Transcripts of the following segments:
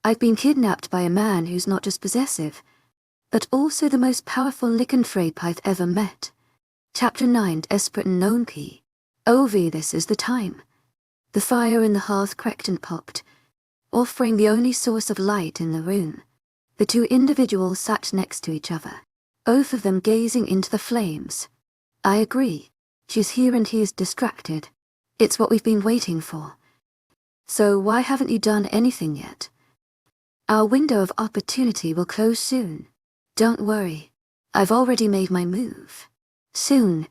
I've been kidnapped by a man who's not just possessive, but also the most powerful lycanthrope I've ever met. Chapter 9 𝐿𝐷𝐸. This is the time. The fire in the hearth cracked and popped, offering the only source of light in the room. The two individuals sat next to each other, both of them gazing into the flames. I agree. She's here and he is distracted. It's what we've been waiting for. So why haven't you done anything yet? Our window of opportunity will close soon. Don't worry. I've already made my move. Soon,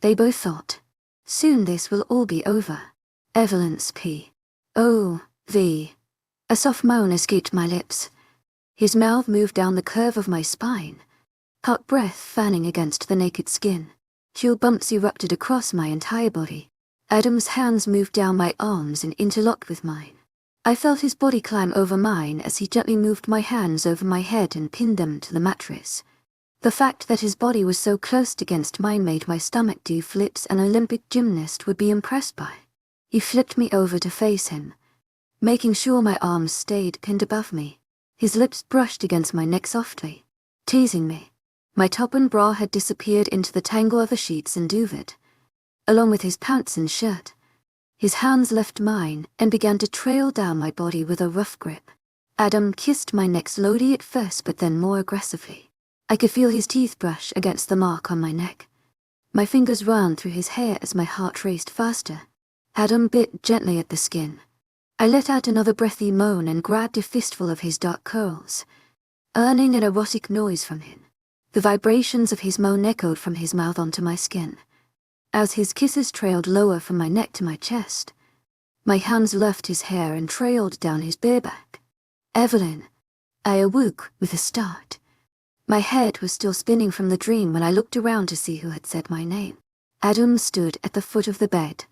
they both thought. Soon this will all be over. Evelyn's P.O.V. A soft moan escaped my lips. His mouth moved down the curve of my spine, hot breath fanning against the naked skin. Chill bumps erupted across my entire body. Adam's hands moved down my arms and interlocked with mine. I felt his body climb over mine as he gently moved my hands over my head and pinned them to the mattress. The fact that his body was so close against mine made my stomach do flips an Olympic gymnast would be impressed by. He flipped me over to face him, making sure my arms stayed pinned above me. His lips brushed against my neck softly, teasing me. My top and bra had disappeared into the tangle of the sheets and duvet, along with his pants and shirt. His hands left mine and began to trail down my body with a rough grip. Adam kissed my neck slowly at first, but then more aggressively. I could feel his teeth brush against the mark on my neck. My fingers ran through his hair as my heart raced faster. Adam bit gently at the skin. I let out another breathy moan and grabbed a fistful of his dark curls, earning an erotic noise from him. The vibrations of his moan echoed from his mouth onto my skin, as his kisses trailed lower from my neck to my chest. My hands left his hair and trailed down his bare back. Evelyn. I awoke with a start. My head was still spinning from the dream when I looked around to see who had said my name. Adam stood at the foot of the bed,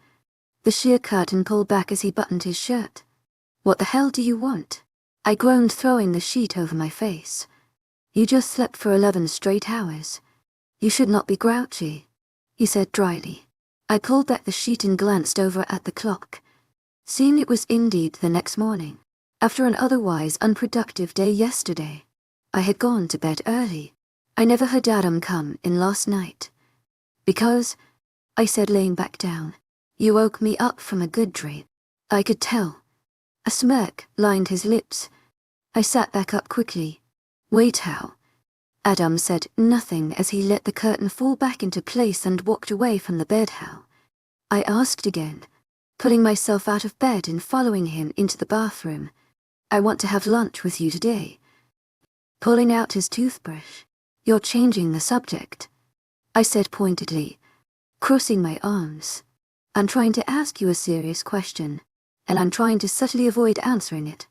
the sheer curtain pulled back as he buttoned his shirt. What the hell do you want? I groaned, throwing the sheet over my face. You just slept for 11 straight hours. You should not be grouchy, he said dryly. I pulled back the sheet and glanced over at the clock, seeing it was indeed the next morning. After an otherwise unproductive day yesterday, I had gone to bed early. I never heard Adam come in last night. Because, I said, laying back down, you woke me up from a good dream. I could tell. A smirk lined his lips. I sat back up quickly. Wait, how? Adam said nothing as he let the curtain fall back into place and walked away from the bed. How? I asked again, pulling myself out of bed and following him into the bathroom. I want to have lunch with you today. Pulling out his toothbrush. You're changing the subject, I said pointedly, crossing my arms. I'm trying to ask you a serious question, and I'm trying to subtly avoid answering it.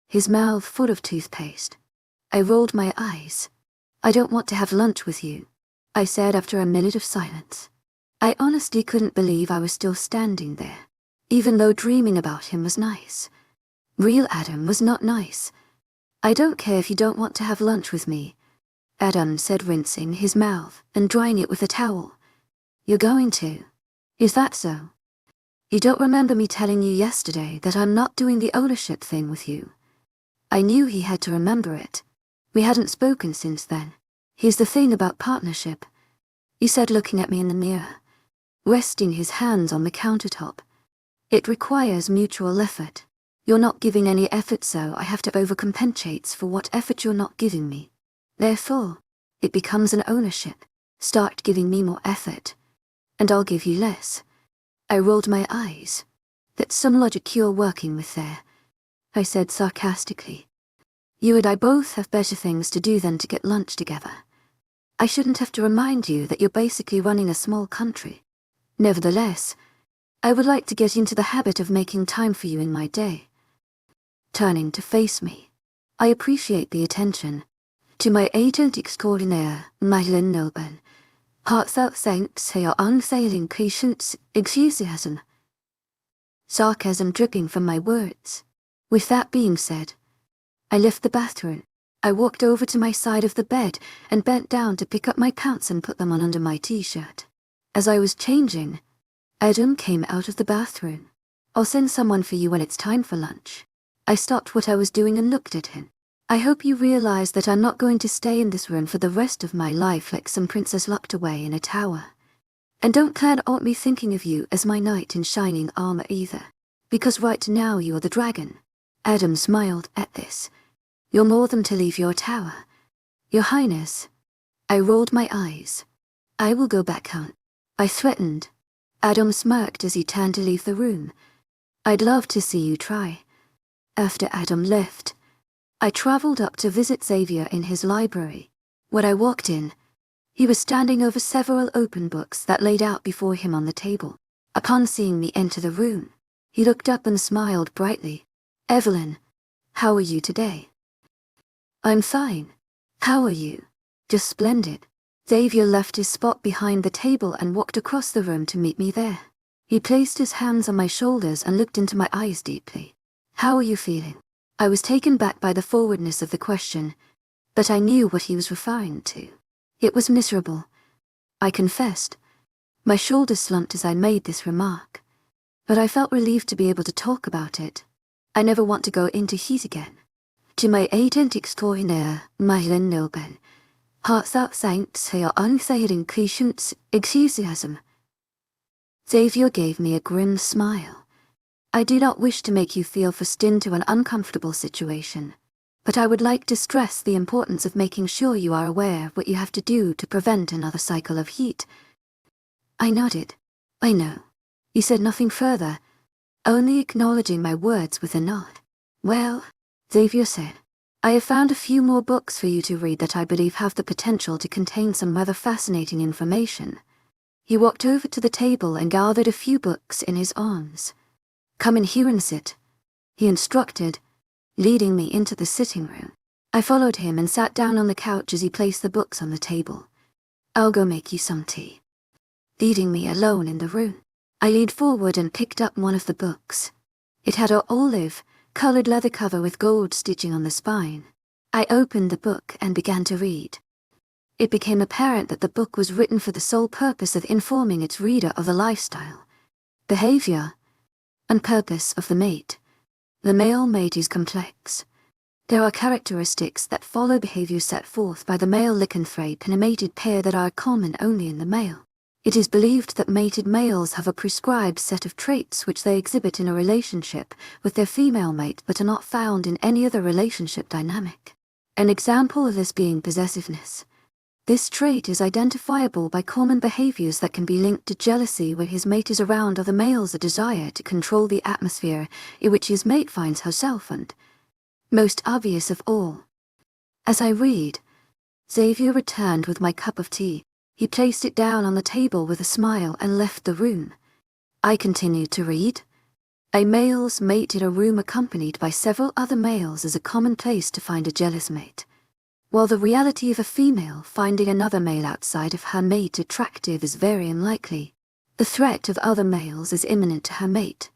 His mouth full of toothpaste. I rolled my eyes. I don't want to have lunch with you, I said after a minute of silence. I honestly couldn't believe I was still standing there, even though dreaming about him was nice. Real Adam was not nice. I don't care if you don't want to have lunch with me, Adam said, rinsing his mouth and drying it with a towel. You're going to. Is that so? You don't remember me telling you yesterday that I'm not doing the ownership thing with you? I knew he had to remember it. We hadn't spoken since then. Here's the thing about partnership, he said, looking at me in the mirror, resting his hands on the countertop. It requires mutual effort. You're not giving any effort, so I have to overcompensate for what effort you're not giving me. Therefore, it becomes an ownership. Start giving me more effort, and I'll give you less. I rolled my eyes. That's some logic you're working with there, I said sarcastically. You and I both have better things to do than to get lunch together. I shouldn't have to remind you that you're basically running a small country. Nevertheless, I would like to get into the habit of making time for you in my day. Turning to face me. I appreciate the attention. To my 𝐊𝐷𝐸 𝐬𝐷𝐸 heartfelt thanks for your unfailing patience, enthusiasm. Sarcasm dripping from my words. With that being said, I left the bathroom. I walked over to my side of the bed and bent down to pick up my pants and put them on under my t-shirt. As I was changing, Adam came out of the bathroom. I'll send someone for you when it's time for lunch, I stopped what I was doing and looked at him. I hope you realize that I'm not going to stay in this room for the rest of my life like some princess locked away in a tower. And don't plan on me thinking of you as my knight in shining armor either. Because right now you are the dragon. Adam smiled at this. You're more than to leave your tower. Your Highness. I rolled my eyes. I will go back home. I threatened. Adam smirked as he turned to leave the room. I'd love to see you try. After Adam left, I traveled up to visit Xavier in his library. When I walked in, he was standing over several open books that laid out before him on the table. Upon seeing me enter the room, he looked up and smiled brightly. Evelyn, how are you today? I'm fine. How are you? Just splendid. Xavier left his spot behind the table and walked across the room to meet me there. He placed his hands on my shoulders and looked into my eyes deeply. How are you feeling? I was taken back by the forwardness of the question, but I knew what he was referring to. It was miserable. I confessed. My shoulders slumped as I made this remark, but I felt relieved to be able to talk about it. I never want to go into heat again. To my 𝐿𝐷𝐼𝐻𝐿 𝐊𝐢𝐧𝐰𝐶𝐬 Xavier gave me a grim smile. I do not wish to make you feel forced into an uncomfortable situation, but I would like to stress the importance of making sure you are aware of what you have to do to prevent another cycle of heat. I nodded. I know. He said nothing further, only acknowledging my words with a nod. Well, Xavier said, I have found a few more books for you to read that I believe have the potential to contain some rather fascinating information. He walked over to the table and gathered a few books in his arms. Come in here and sit, he instructed, leading me into the sitting room. I followed him and sat down on the couch as he placed the books on the table. I'll go make you some tea. Leaving me alone in the room, I leaned forward and picked up one of the books. It had an olive-colored leather cover with gold stitching on the spine. I opened the book and began to read. It became apparent that the book was written for the sole purpose of informing its reader of the lifestyle, behavior, and purpose of the mate. The male mate is complex. There are characteristics that follow behavior set forth by the male lycanthrape in a mated pair that are common only in the male. It is believed that mated males have a prescribed set of traits which they exhibit in a relationship with their female mate but are not found in any other relationship dynamic. An example of this being possessiveness. This trait is identifiable by common behaviors that can be linked to jealousy where his mate is around, or the male's a desire to control the atmosphere in which his mate finds herself, and, most obvious of all, as I read, Xavier returned with my cup of tea. He placed it down on the table with a smile and left the room. I continued to read. A male's mate in a room accompanied by several other males is a common place to find a jealous mate. While the reality of a female finding another male outside of her mate attractive is very unlikely, the threat of other males is imminent to her mate.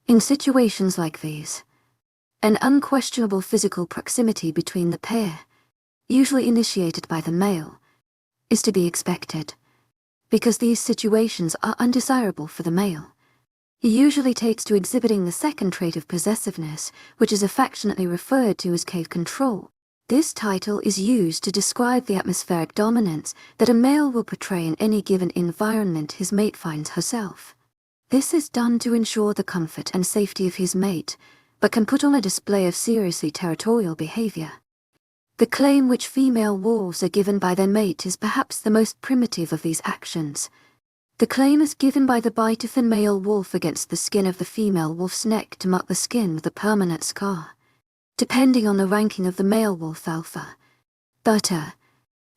In situations like these, an unquestionable physical proximity between the pair, usually initiated by the male, is to be expected, because these situations are undesirable for the male. He usually takes to exhibiting the second trait of possessiveness, which is affectionately referred to as cave control. This title is used to describe the atmospheric dominance that a male will portray in any given environment his mate finds herself. This is done to ensure the comfort and safety of his mate, but can put on a display of seriously territorial behavior. The claim which female wolves are given by their mate is perhaps the most primitive of these actions. The claim is given by the bite of the male wolf against the skin of the female wolf's neck to mark the skin with a permanent scar. Depending on the ranking of the male wolf alpha, beta,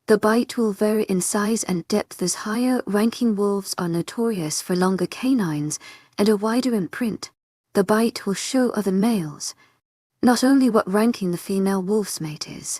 the bite will vary in size and depth as higher-ranking wolves are notorious for longer canines and a wider imprint. The bite will show other males not only what ranking the female wolf's mate is,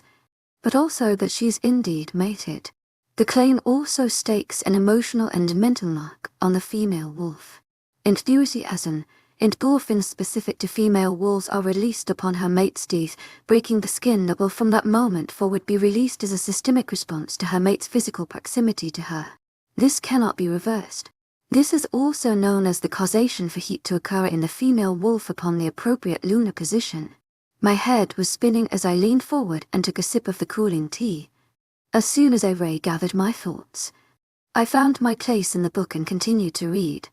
but also that she is indeed mated. The claim also stakes an emotional and mental mark on the female wolf. Enthusiasm, endorphins specific to female wolves are released upon her mate's teeth, breaking the skin that will from that moment forward be released as a systemic response to her mate's physical proximity to her. This cannot be reversed. This is also known as the causation for heat to occur in the female wolf upon the appropriate lunar position. My head was spinning as I leaned forward and took a sip of the cooling tea. As soon as I regathered my thoughts, I found my place in the book and continued to read.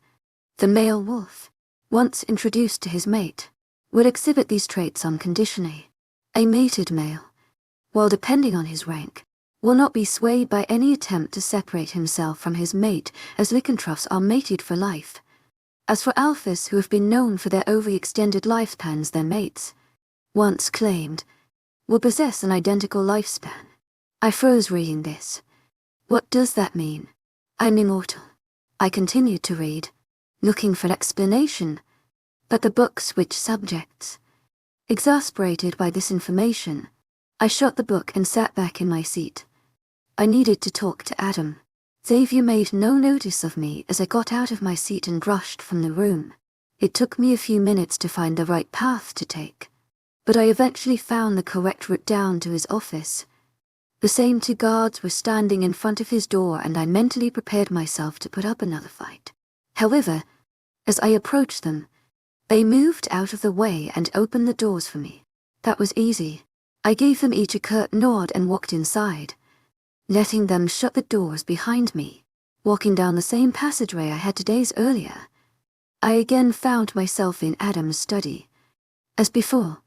The male wolf, once introduced to his mate, would exhibit these traits unconditionally. A mated male, while depending on his rank, will not be swayed by any attempt to separate himself from his mate, as lycanthropes are mated for life. As for alphas who have been known for their overextended lifespans, their mates, once claimed, will possess an identical lifespan. I froze reading this. What does that mean? I'm immortal. I continued to read, looking for explanation, but the book switched subjects. Exasperated by this information, I shut the book and sat back in my seat. I needed to talk to Adam. 𝐊𝐤𝐳 made no notice of me as I got out of my seat and rushed from the room. It took me a few minutes to find the right path to take, but I eventually found the correct route down to his office. The same two guards were standing in front of his door, and I mentally prepared myself to put up another fight. However, as I approached them, they moved out of the way and opened the doors for me. That was easy. I gave them each a curt nod and walked inside, letting them shut the doors behind me. Walking down the same passageway I had 2 days earlier, I again found myself in Adam's study. As before,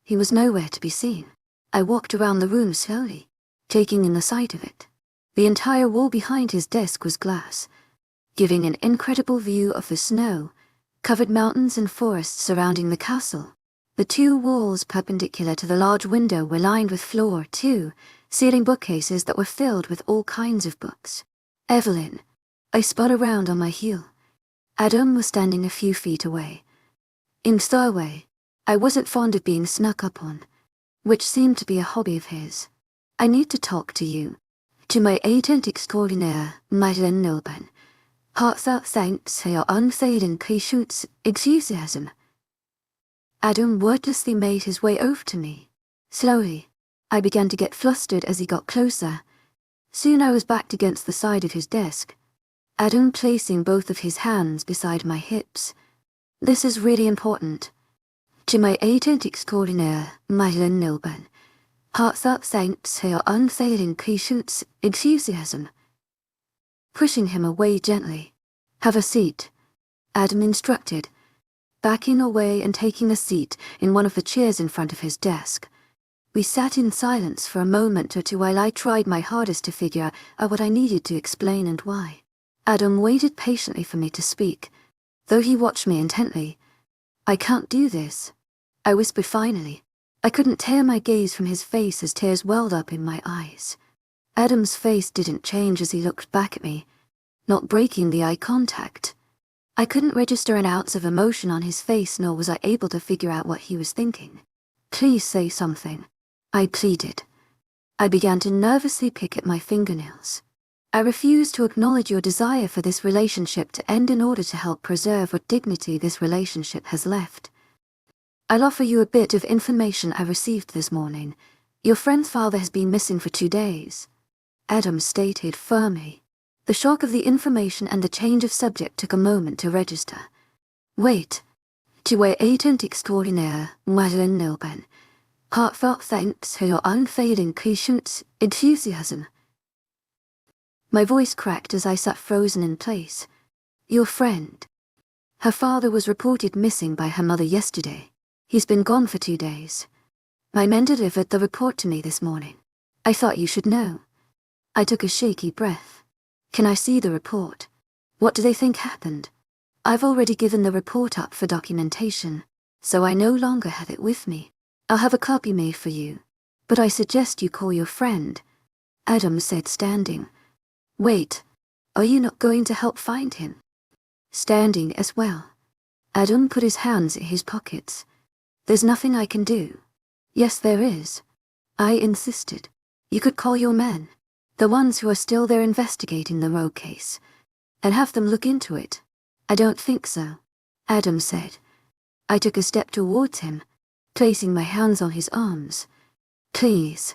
he was nowhere to be seen. I walked around the room slowly, taking in the sight of it. The entire wall behind his desk was glass, giving an incredible view of the snow-covered mountains and forests surrounding the castle. The two walls perpendicular to the large window were lined with floor-to-ceiling bookcases that were filled with all kinds of books. Evelyn. I spun around on my heel. Adam was standing a few feet away. In Starway, I wasn't fond of being snuck up on, which seemed to be a hobby of his. I need to talk to you. To my agent extraordinaire, 𝐊𝐤𝐳, heartfelt thanks for your unfailing patience, enthusiasm. Adam wordlessly made his way over to me. Slowly, I began to get flustered as he got closer. Soon I was backed against the side of his desk, Adam placing both of his hands beside my hips. This is really important. To my agent extraordinaire, 𝐊𝐤𝐳, heartfelt thanks for your unfailing patience, enthusiasm. Pushing him away gently. Have a seat, Adam instructed, backing away and taking a seat in one of the chairs in front of his desk. We sat in silence for a moment or two while I tried my hardest to figure out what I needed to explain and why. Adam waited patiently for me to speak, though he watched me intently. I can't do this, I whispered finally. I couldn't tear my gaze from his face as tears welled up in my eyes. Adam's face didn't change as he looked back at me, not breaking the eye contact. I couldn't register an ounce of emotion on his face, nor was I able to figure out what he was thinking. Please say something, I pleaded. I began to nervously pick at my fingernails. I refuse to acknowledge your desire for this relationship to end in order to help preserve what dignity this relationship has left. I'll offer you a bit of information I received this morning. Your friend's father has been missing for 2 days, Adam stated firmly. The shock of the information and the change of subject took a moment to register. Wait. To my agent extraordinaire, 𝐊𝐤𝐳, heartfelt thanks for your unfailing patience, enthusiasm. My voice cracked as I sat frozen in place. Your friend. Her father was reported missing by her mother yesterday. He's been gone for 2 days. My men delivered the report to me this morning. I thought you should know. I took a shaky breath. Can I see the report? What do they think happened? I've already given the report up for documentation, so I no longer have it with me. I'll have a copy made for you, but I suggest you call your friend, Adam said, standing. Wait, are you not going to help find him? Standing as well. Adam put his hands in his pockets. There's nothing I can do. Yes, there is. I insisted. You could call your men, the ones who are still there investigating the rogue case, and have them look into it. I don't think so, Adam said. I took a step towards him, placing my hands on his arms. Please,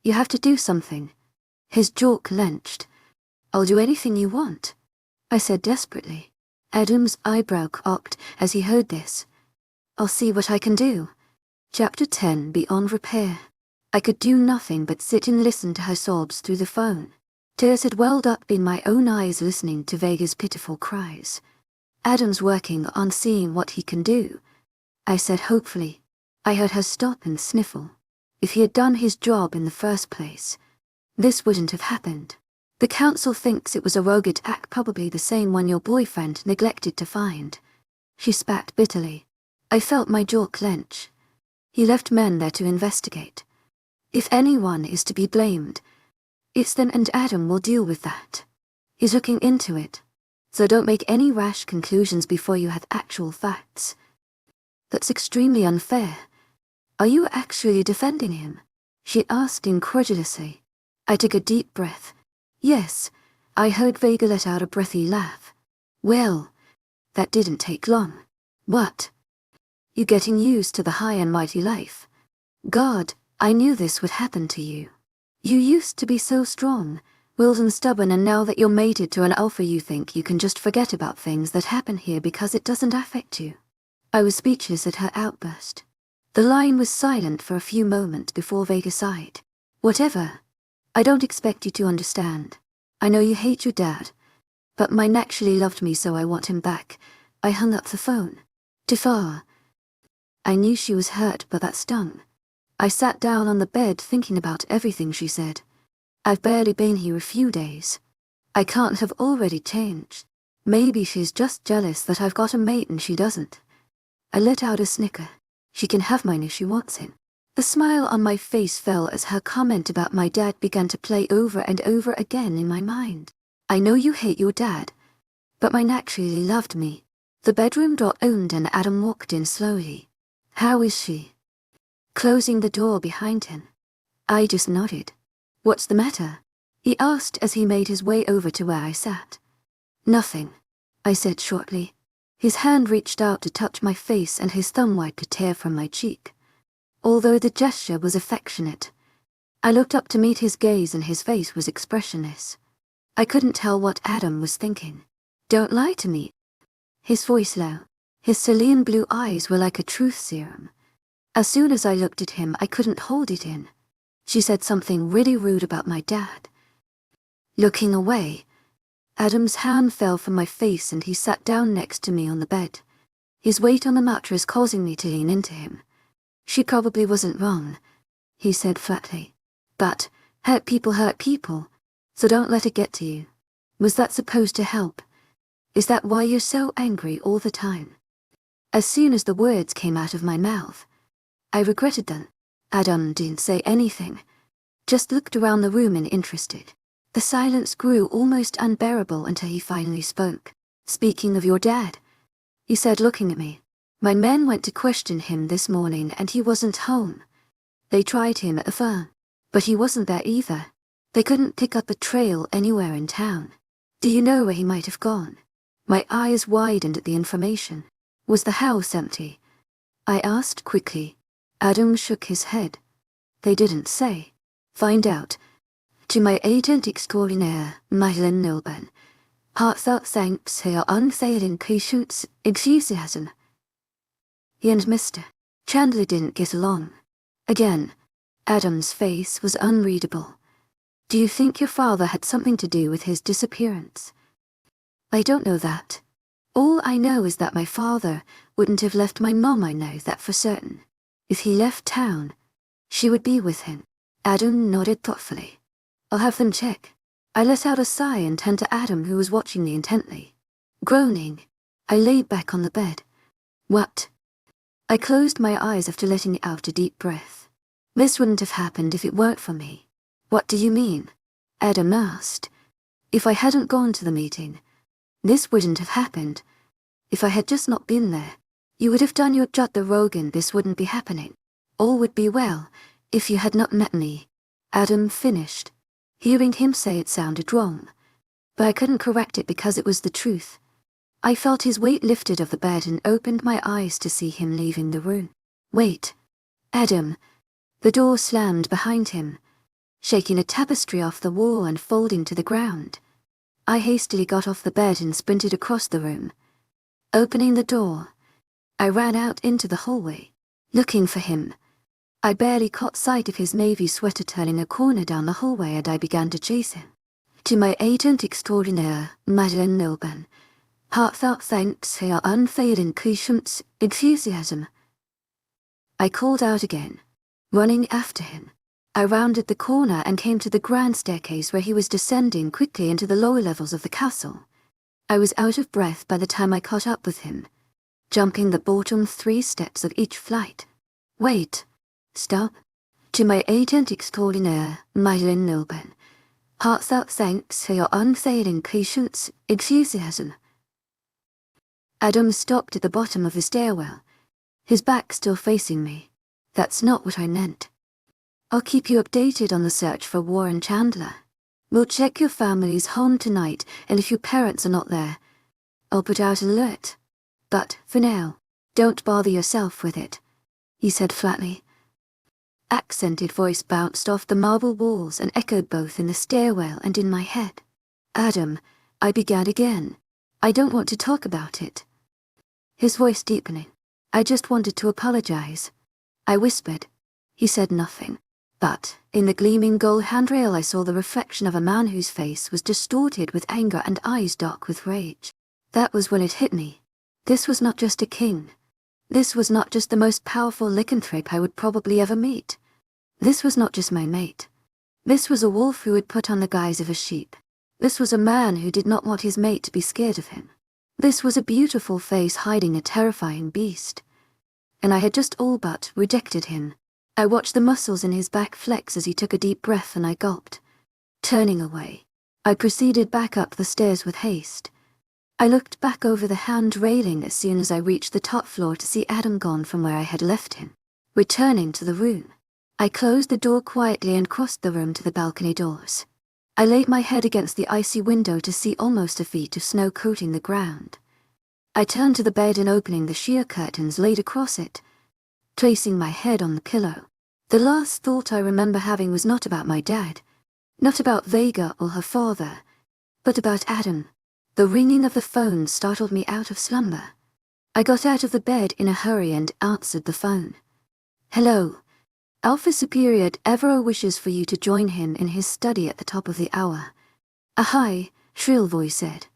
you have to do something. His jaw clenched. I'll do anything you want. I said desperately. Adam's eyebrow cocked as he heard this. I'll see what I can do. Chapter 10, Beyond Repair. I could do nothing but sit and listen to her sobs through the phone. Tears had welled up in my own eyes listening to Vega's pitiful cries. Adam's working on seeing what he can do, I said hopefully. I heard her stop and sniffle. If he had done his job in the first place, this wouldn't have happened. The council thinks it was a rogue act, probably the same one your boyfriend neglected to find. She spat bitterly. I felt my jaw clench. He left men there to investigate. If anyone is to be blamed, it's them, and Adam will deal with that. He's looking into it. So don't make any rash conclusions before you have actual facts. That's extremely unfair. Are you actually defending him? She asked incredulously. I took a deep breath. Yes, I heard Vega let out a breathy laugh. Well, that didn't take long. What? You getting used to the high and mighty life? God, I knew this would happen to you. You used to be so strong, willed and stubborn, and now that you're mated to an alpha you think you can just forget about things that happen here because it doesn't affect you. I was speechless at her outburst. The line was silent for a few moments before Vega sighed. Whatever. I don't expect you to understand. I know you hate your dad, but mine actually loved me, so I want him back. I hung up the phone. Too far. I knew she was hurt, but that stung. I sat down on the bed thinking about everything she said. I've barely been here a few days. I can't have already changed. Maybe she's just jealous that I've got a mate and she doesn't. I let out a snicker. She can have mine if she wants it. The smile on my face fell as her comment about my dad began to play over and over again in my mind. I know you hate your dad, but mine actually loved me. The bedroom door opened and Adam walked in slowly. How is she? Closing the door behind him. I just nodded. What's the matter? He asked as he made his way over to where I sat. Nothing, I said shortly. His hand reached out to touch my face and his thumb wiped a tear from my cheek. Although the gesture was affectionate, I looked up to meet his gaze and his face was expressionless. I couldn't tell what Adam was thinking. Don't lie to me. His voice low. His cerulean blue eyes were like a truth serum. As soon as I looked at him, I couldn't hold it in. She said something really rude about my dad. Looking away, Adam's hand fell from my face and he sat down next to me on the bed, his weight on the mattress causing me to lean into him. She probably wasn't wrong, he said flatly. But hurt people, so don't let it get to you. Was that supposed to help? Is that why you're so angry all the time? As soon as the words came out of my mouth, I regretted them. Adam didn't say anything, just looked around the room interested. The silence grew almost unbearable until he finally spoke. Speaking of your dad, he said, looking at me. My men went to question him this morning and he wasn't home. They tried him at the farm, but he wasn't there either. They couldn't pick up a trail anywhere in town. Do you know where he might have gone? My eyes widened at the information. Was the house empty? I asked quickly. Adam shook his head. They didn't say. Find out. To my agent extraordinaire, Madeline Nilben. Heartfelt thanks to your unfailing patience, enthusiasm. He and Mr. Chandler didn't get along. Again, Adam's face was unreadable. Do you think your father had something to do with his disappearance? I don't know that. All I know is that my father wouldn't have left my mom, I know that for certain. If he left town, she would be with him. Adam nodded thoughtfully. I'll have them check. I let out a sigh and turned to Adam, who was watching me intently. Groaning, I lay back on the bed. What? I closed my eyes after letting out a deep breath. This wouldn't have happened if it weren't for me. What do you mean? Adam asked. If I hadn't gone to the meeting, this wouldn't have happened. If I had just not been there, you would have done your job, the rogue, and this wouldn't be happening. All would be well if you had not met me. Adam finished. Hearing him say it sounded wrong, but I couldn't correct it because it was the truth. I felt his weight lifted off the bed and opened my eyes to see him leaving the room. Wait. Adam. The door slammed behind him, shaking a tapestry off the wall and folding to the ground. I hastily got off the bed and sprinted across the room. Opening the door, I ran out into the hallway, looking for him. I barely caught sight of his navy sweater turning a corner down the hallway and I began to chase him. To my agent extraordinaire, Madeleine Nilban, heartfelt thanks for your unfailing patience, enthusiasm. I called out again, running after him. I rounded the corner and came to the grand staircase where he was descending quickly into the lower levels of the castle. I was out of breath by the time I caught up with him, jumping the bottom 3 steps of each flight. Wait. Stop. To my agent extraordinaire, Madeleine Nilban, heartfelt thanks for your unfailing patience, enthusiasm. Adam stopped at the bottom of the stairwell, his back still facing me. That's not what I meant. I'll keep you updated on the search for Warren Chandler. We'll check your family's home tonight, and if your parents are not there, I'll put out an alert. But, for now, don't bother yourself with it, he said flatly. Accented voice bounced off the marble walls and echoed both in the stairwell and in my head. Adam, I began again. I don't want to talk about it. His voice deepening. I just wanted to apologize. I whispered. He said nothing. But, in the gleaming gold handrail I saw the reflection of a man whose face was distorted with anger and eyes dark with rage. That was when it hit me. This was not just a king. This was not just the most powerful lycanthrope I would probably ever meet. This was not just my mate. This was a wolf who had put on the guise of a sheep. This was a man who did not want his mate to be scared of him. This was a beautiful face hiding a terrifying beast. And I had just all but rejected him. I watched the muscles in his back flex as he took a deep breath and I gulped. Turning away, I proceeded back up the stairs with haste. I looked back over the hand railing as soon as I reached the top floor to see Adam gone from where I had left him. Returning to the room, I closed the door quietly and crossed the room to the balcony doors. I laid my head against the icy window to see almost a feet of snow coating the ground. I turned to the bed and opening the sheer curtains laid across it, placing my head on the pillow. The last thought I remember having was not about my dad, not about Vega or her father, but about Adam. The ringing of the phone startled me out of slumber. I got out of the bed in a hurry and answered the phone. Hello. Alpha Superior Devereaux wishes for you to join him in his study at the top of the hour. A high, shrill voice said.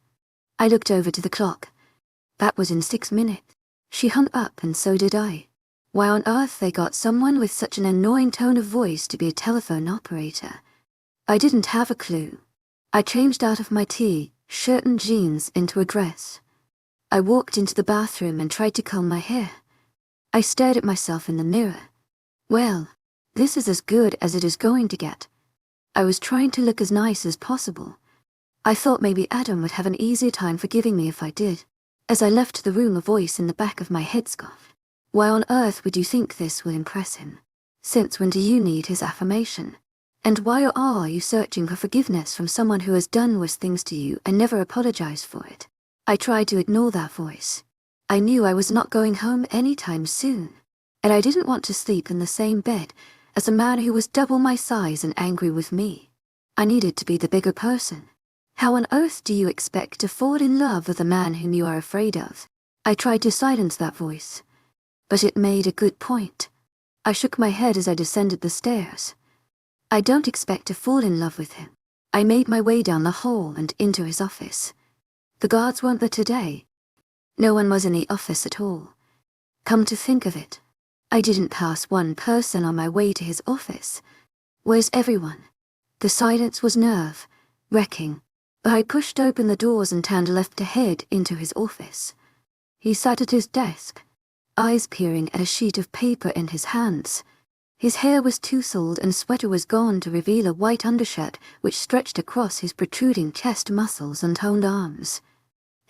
I looked over to the clock. That was in 6 minutes. She hung up and so did I. Why on earth they got someone with such an annoying tone of voice to be a telephone operator? I didn't have a clue. I changed out of my tea, shirt and jeans into a dress. I walked into the bathroom and tried to comb my hair. I stared at myself in the mirror. Well, this is as good as it is going to get. I was trying to look as nice as possible. I thought maybe Adam would have an easier time forgiving me if I did. As I left the room, a voice in the back of my head scoffed. Why on earth would you think this will impress him? Since when do you need his affirmation? And why are you searching for forgiveness from someone who has done worse things to you and never apologized for it? I tried to ignore that voice. I knew I was not going home anytime soon, and I didn't want to sleep in the same bed as a man who was double my size and angry with me. I needed to be the bigger person. How on earth do you expect to fall in love with a man whom you are afraid of? I tried to silence that voice, but it made a good point. I shook my head as I descended the stairs. I don't expect to fall in love with him. I made my way down the hall and into his office. The guards weren't there today. No one was in the office at all. Come to think of it, I didn't pass one person on my way to his office. Where's everyone? The silence was nerve-wracking, but I pushed open the doors and turned left to head into his office. He sat at his desk, eyes peering at a sheet of paper in his hands. His hair was tousled and sweater was gone to reveal a white undershirt which stretched across his protruding chest muscles and toned arms.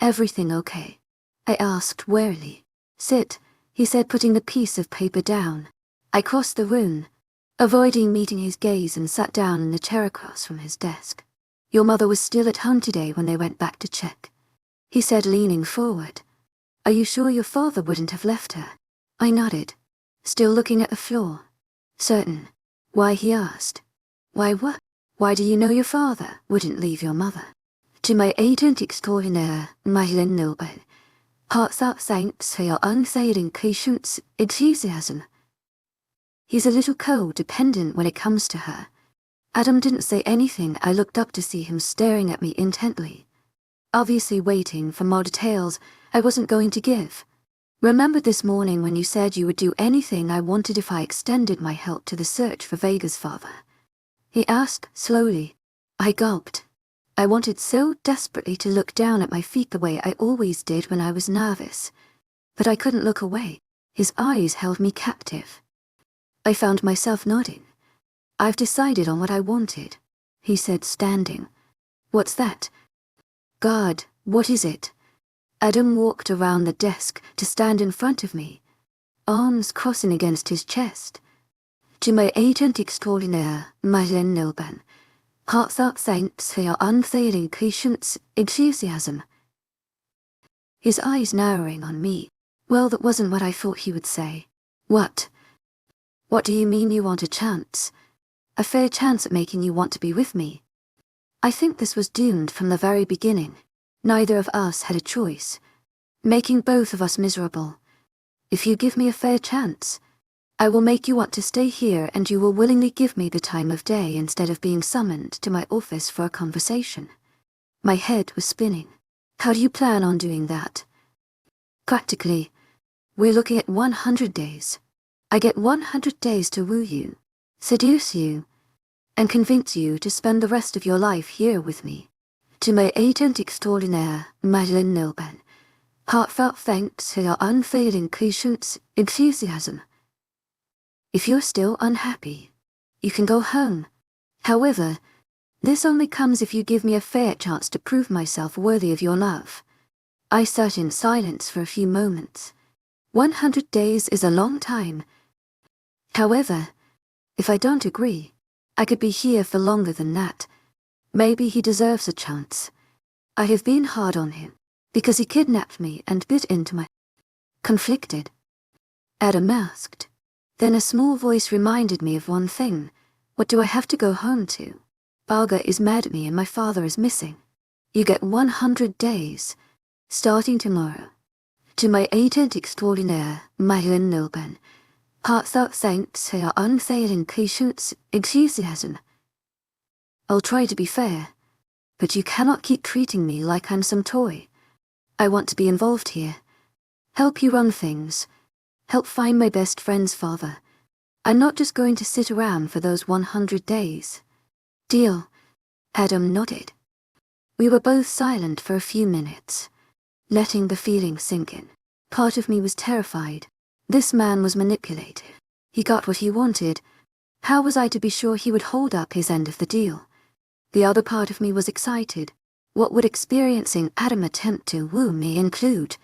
Everything okay? I asked warily. Sit, he said, putting the piece of paper down. I crossed the room, avoiding meeting his gaze, and sat down in the chair across from his desk. Your mother was still at home today when they went back to check, he said, leaning forward. Are you sure your father wouldn't have left her? I nodded, still looking at the floor. Certain. Why, he asked. Why what? Why do you know your father wouldn't leave your mother? 𝐿𝐷𝐸𝐿𝐬 𝐊𝐢𝐳𝐷 𝐊𝐢𝐳𝐷𝐞𝐝 He's a little codependent when it comes to her. Adam didn't say anything. I looked up to see him staring at me intently, obviously waiting for more details I wasn't going to give. Remember this morning when you said you would do anything I wanted if I extended my help to the search for Vega's father? He asked slowly. I gulped. I wanted so desperately to look down at my feet the way I always did when I was nervous, but I couldn't look away. His eyes held me captive. I found myself nodding. I've decided on what I wanted, he said, standing. What's that? God, what is it? Adam walked around the desk to stand in front of me, arms crossing against his chest. 𝐿𝐷𝐸𝐿𝐬 𝐊𝐢𝐳𝐷𝐸𝐿𝐬 His eyes narrowing on me. Well, that wasn't what I thought he would say. What? What do you mean you want a chance? A fair chance at making you want to be with me? I think this was doomed from the very beginning. Neither of us had a choice, making both of us miserable. If you give me a fair chance, I will make you want to stay here and you will willingly give me the time of day instead of being summoned to my office for a conversation. My head was spinning. How do you plan on doing that? Practically, we're looking at 100 days. I get 100 days to woo you, seduce you, and convince you to spend the rest of your life here with me. 𝐿𝐷𝐸𝐿𝐬 Heartfelt thanks to your unfailing patience, enthusiasm. If you're still unhappy, you can go home. However, this only comes if you give me a fair chance to prove myself worthy of your love. I sat in silence for a few moments. 100 days is a long time. However, if I don't agree, I could be here for longer than that. Maybe he deserves a chance. I have been hard on him, because he kidnapped me and bit into my... Conflicted. Adam asked. Then a small voice reminded me of one thing. What do I have to go home to? Balga is mad at me and my father is missing. You get 100 days, starting tomorrow. 𝐿𝐷𝐸𝐿𝐬 Heartfelt thanks to your unfailing patience, enthusiasm. I'll try to be fair, but you cannot keep treating me like I'm some toy. I want to be involved here. Help you run things. Help find my best friend's father. I'm not just going to sit around for those 100 days. Deal? Adam nodded. We were both silent for a few minutes, letting the feeling sink in. Part of me was terrified. This man was manipulative. He got what he wanted. How was I to be sure he would hold up his end of the deal? The other part of me was excited. What would experiencing Adam attempt to woo me include?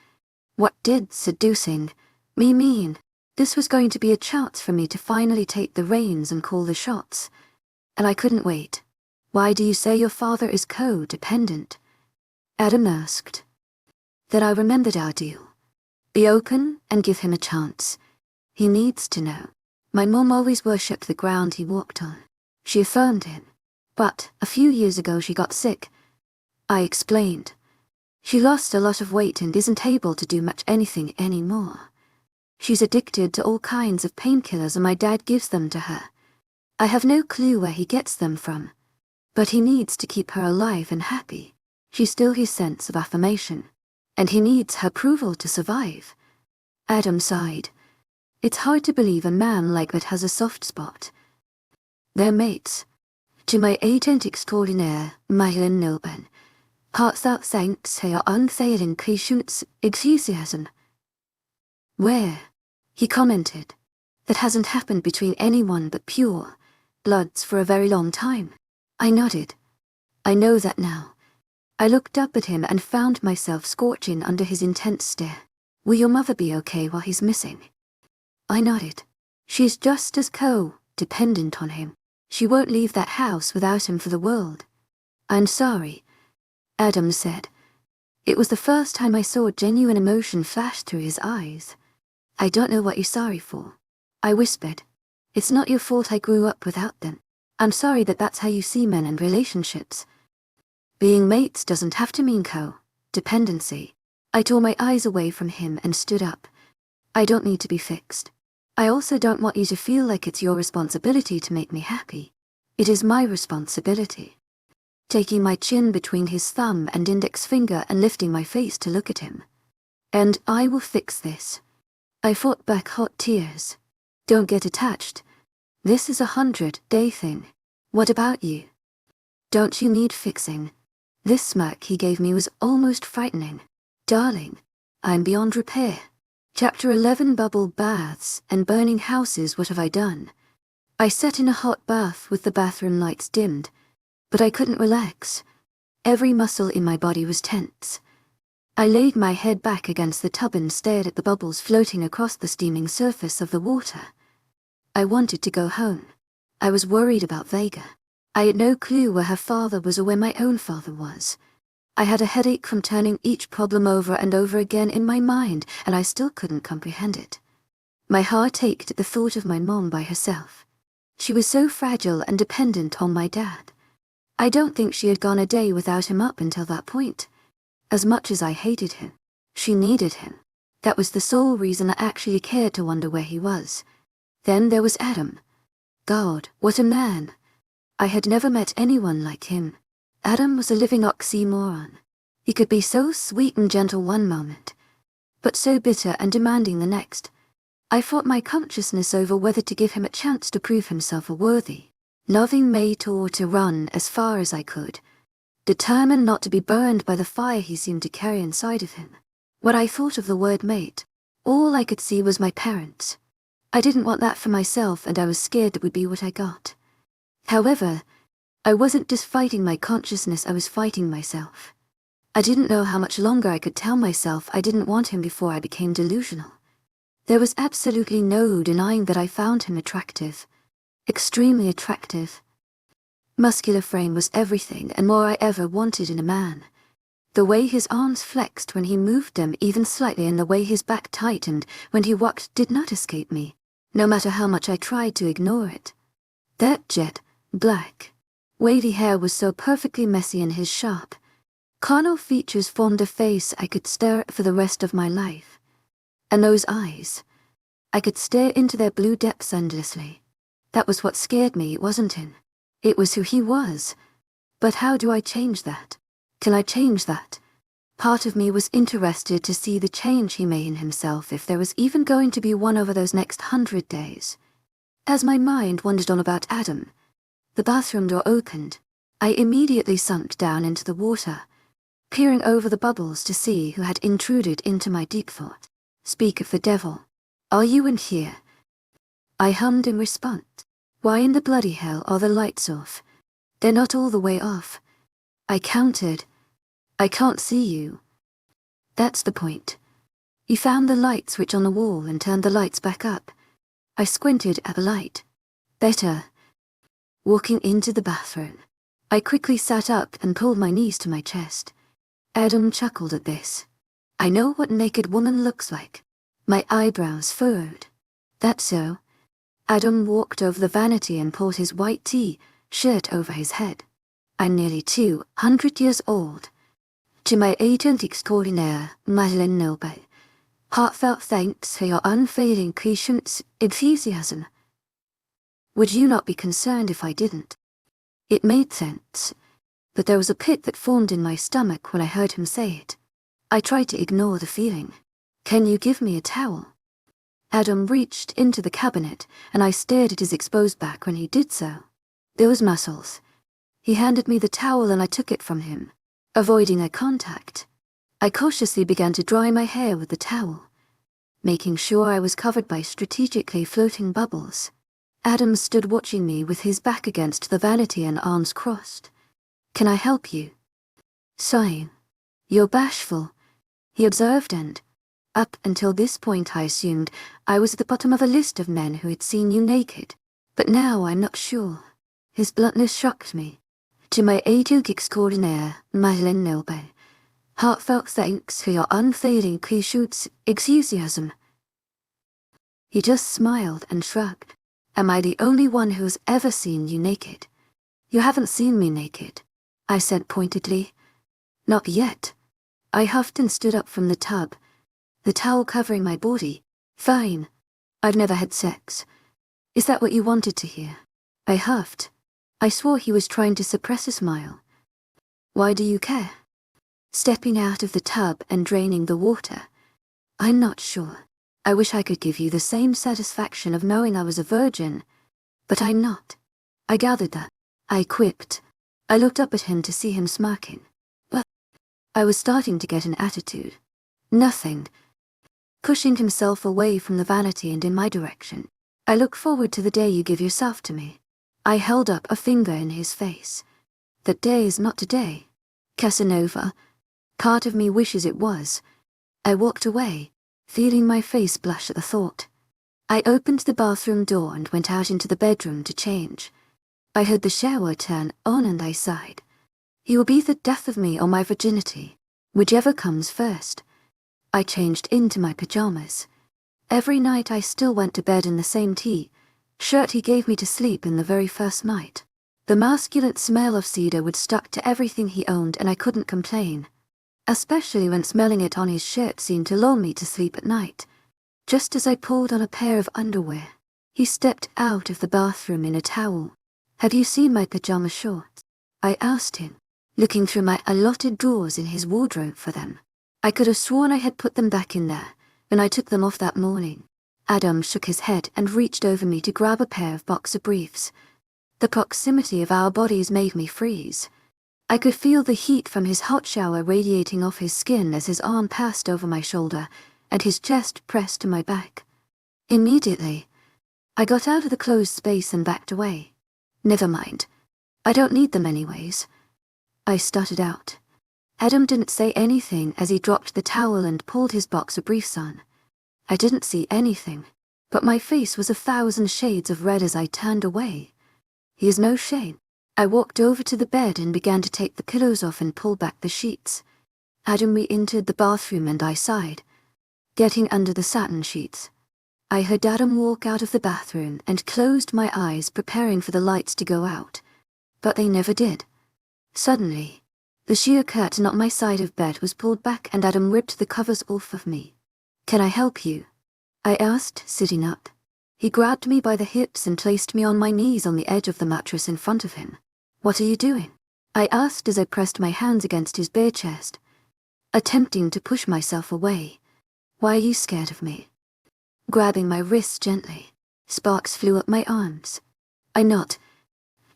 What did seducing me mean? This was going to be a chance for me to finally take the reins and call the shots. And I couldn't wait. Why do you say your father is codependent? Adam asked. Then I remembered our deal. Be open and give him a chance. He needs to know. My mom always worshipped the ground he walked on. She affirmed him. But a few years ago she got sick. I explained. She lost a lot of weight and isn't able to do much anything anymore. She's addicted to all kinds of painkillers and my dad gives them to her. I have no clue where he gets them from. But he needs to keep her alive and happy. She's still his sense of affirmation. And he needs her approval to survive. Adam sighed. It's hard to believe a man like that has a soft spot. They're mates. 𝐿𝐷𝐸𝐿𝐬 Heartfelt thanks to your unfailing patience, enthusiasm. Where? He commented. That hasn't happened between anyone but pure bloods for a very long time. I nodded. I know that now. I looked up at him and found myself scorching under his intense stare. Will your mother be okay while he's missing? I nodded. She's just as codependent on him. She won't leave that house without him for the world. I'm sorry, Adam said. It was the first time I saw genuine emotion flash through his eyes. I don't know what you're sorry for. I whispered. It's not your fault I grew up without them. I'm sorry that that's how you see men and relationships. Being mates doesn't have to mean co-dependency. I tore my eyes away from him and stood up. I don't need to be fixed. I also don't want you to feel like it's your responsibility to make me happy. It is my responsibility. Taking my chin between his thumb and index finger and lifting my face to look at him. And I will fix this. I fought back hot tears. Don't get attached. This is a 100-day thing. What about you? Don't you need fixing? This smirk he gave me was almost frightening. Darling, I'm beyond repair. Chapter 11. Bubble baths and burning houses. What have I done? I sat in a hot bath with the bathroom lights dimmed, but I couldn't relax. Every muscle in my body was tense. I laid my head back against the tub and stared at the bubbles floating across the steaming surface of the water. I wanted to go home. I was worried about Vega. I had no clue where her father was or where my own father was. I had a headache from turning each problem over and over again in my mind, and I still couldn't comprehend it. My heart ached at the thought of my mom by herself. She was so fragile and dependent on my dad. I don't think she had gone a day without him up until that point. As much as I hated him, she needed him. That was the sole reason I actually cared to wonder where he was. Then there was Adam. God, what a man! I had never met anyone like him. Adam was a living oxymoron. He could be so sweet and gentle one moment, but so bitter and demanding the next. I fought my consciousness over whether to give him a chance to prove himself a worthy, loving mate or to run as far as I could, determined not to be burned by the fire he seemed to carry inside of him. When I thought of the word mate, all I could see was my parents. I didn't want that for myself, and I was scared that would be what I got. However, I wasn't just fighting my consciousness, I was fighting myself. I didn't know how much longer I could tell myself I didn't want him before I became delusional. There was absolutely no denying that I found him attractive. Extremely attractive. Muscular frame was everything and more I ever wanted in a man. The way his arms flexed when he moved them even slightly and the way his back tightened when he walked did not escape me, no matter how much I tried to ignore it. That jet black, wavy hair was so perfectly messy and his sharp, carnal features formed a face I could stare at for the rest of my life. And those eyes, I could stare into their blue depths endlessly. That was what scared me, it wasn't him. It was who he was. But how do I change that? Can I change that? Part of me was interested to see the change he made in himself, if there was even going to be one over those next 100 days. As my mind wandered on about Adam, the bathroom door opened. I immediately sunk down into the water, peering over the bubbles to see who had intruded into my deep thought. Speak of the devil. Are you in here? I hummed in response. Why in the bloody hell are the lights off? They're not all the way off. I counted. I can't see you. That's the point. He found the light switch on the wall and turned the lights back up. I squinted at the light. Better. Walking into the bathroom, I quickly sat up and pulled my knees to my chest. Adam chuckled at this. I know what naked woman looks like. My eyebrows furrowed. That's so. Adam walked over the vanity and pulled his white shirt over his head. I'm nearly 200 years old. 𝐿𝐢𝐧𝐸 𝐊𝐢𝐳𝐷. Heartfelt thanks for your unfailing patience, enthusiasm. Would you not be concerned if I didn't? It made sense, but there was a pit that formed in my stomach when I heard him say it. I tried to ignore the feeling. Can you give me a towel? Adam reached into the cabinet, and I stared at his exposed back when he did so. Those muscles. He handed me the towel and I took it from him, avoiding eye contact. I cautiously began to dry my hair with the towel, making sure I was covered by strategically floating bubbles. Adam stood watching me with his back against the vanity and arms crossed. Can I help you? Sighing. You're bashful, he observed, and up until this point I assumed I was at the bottom of a list of men who had seen you naked, but now I'm not sure. His bluntness shocked me. 𝐿𝐢𝐧𝐸 Heartfelt thanks for your unfailing enthusiasm. He just smiled and shrugged. Am I the only one who's ever seen you naked? You haven't seen me naked, I said pointedly. Not yet. I huffed and stood up from the tub, the towel covering my body. Fine. I've never had sex. Is that what you wanted to hear? I huffed. I swore he was trying to suppress a smile. Why do you care? Stepping out of the tub and draining the water. I'm not sure. I wish I could give you the same satisfaction of knowing I was a virgin, but I'm not. I gathered that. I quipped. I looked up at him to see him smirking. But I was starting to get an attitude. Nothing. Pushing himself away from the vanity and in my direction. I look forward to the day you give yourself to me. I held up a finger in his face. That day is not today. Casanova. Part of me wishes it was. I walked away, feeling my face blush at the thought. I opened the bathroom door and went out into the bedroom to change. I heard the shower turn on and I sighed. He will be the death of me or my virginity, whichever comes first. I changed into my pajamas. Every night I still went to bed in the same shirt he gave me to sleep in the very first night. The masculine smell of cedar would stuck to everything he owned and I couldn't complain. Especially when smelling it on his shirt seemed to lull me to sleep at night. Just as I pulled on a pair of underwear, he stepped out of the bathroom in a towel. Have you seen my pajama shorts? I asked him, looking through my allotted drawers in his wardrobe for them. I could have sworn I had put them back in there when I took them off that morning. Adam shook his head and reached over me to grab a pair of boxer briefs. The proximity of our bodies made me freeze. I could feel the heat from his hot shower radiating off his skin as his arm passed over my shoulder and his chest pressed to my back. Immediately, I got out of the closed space and backed away. Never mind. I don't need them anyways. I stuttered out. Adam didn't say anything as he dropped the towel and pulled his boxer briefs on. I didn't see anything, but my face was 1,000 shades of red as I turned away. He is no shame. I walked over to the bed and began to take the pillows off and pull back the sheets. Adam re-entered the bathroom and I sighed, getting under the satin sheets. I heard Adam walk out of the bathroom and closed my eyes preparing for the lights to go out. But they never did. Suddenly, the sheer curtain on my side of bed was pulled back and Adam ripped the covers off of me. Can I help you? I asked, sitting up. He grabbed me by the hips and placed me on my knees on the edge of the mattress in front of him. What are you doing? I asked as I pressed my hands against his bare chest, attempting to push myself away. Why are you scared of me? Grabbing my wrists gently, sparks flew up my arms. I nod.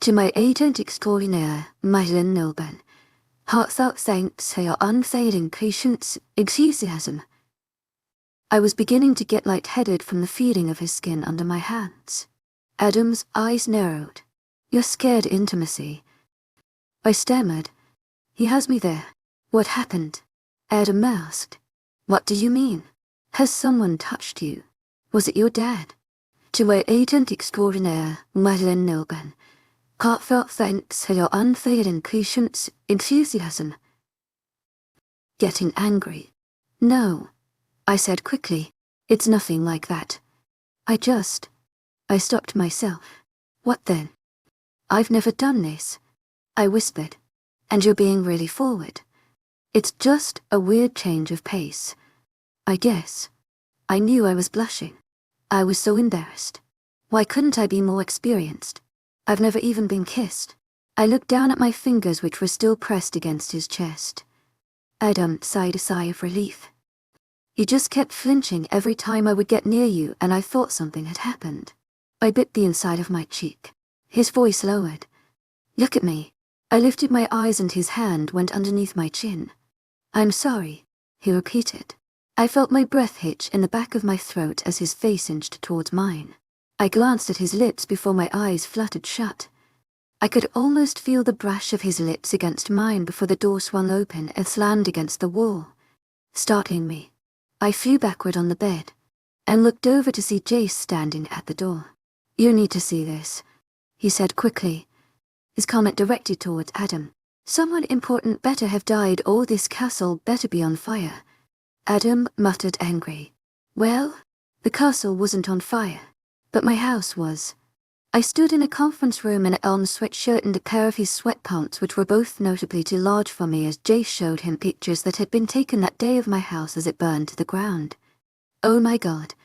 To my 𝐴𝐴𝐺𝐸 𝐊𝐢𝐳 heartfelt thanks for your unfailing patience, enthusiasm. I was beginning to get lightheaded from the feeling of his skin under my hands. Adam's eyes narrowed. You're scared intimacy. I stammered. He has me there. What happened? Adam asked. What do you mean? Has someone touched you? Was it your dad? To my 𝐴𝐴𝐺𝐸 𝐊𝐢𝐳 heartfelt thanks for your unfailing patience, enthusiasm. Getting angry. No, I said quickly. It's nothing like that. I stopped myself. What then? I've never done this, I whispered. And you're being really forward. It's just a weird change of pace. I guess. I knew I was blushing. I was so embarrassed. Why couldn't I be more experienced? I've never even been kissed. I looked down at my fingers which were still pressed against his chest. Adam sighed a sigh of relief. You just kept flinching every time I would get near you and I thought something had happened. I bit the inside of my cheek. His voice lowered. Look at me. I lifted my eyes and his hand went underneath my chin. I'm sorry, he repeated. I felt my breath hitch in the back of my throat as his face inched towards mine. I glanced at his lips before my eyes fluttered shut. I could almost feel the brush of his lips against mine before the door swung open and slammed against the wall, startling me. I flew backward on the bed and looked over to see Jace standing at the door. You need to see this, he said quickly, his comment directed towards Adam. Someone important better have died or this castle better be on fire. Adam muttered angry. Well, the castle wasn't on fire, but my house was. I stood in a conference room in Elm's sweatshirt and a pair of his sweatpants, which were both notably too large for me, as Jay showed him pictures that had been taken that day of my house as it burned to the ground. "Oh my God,"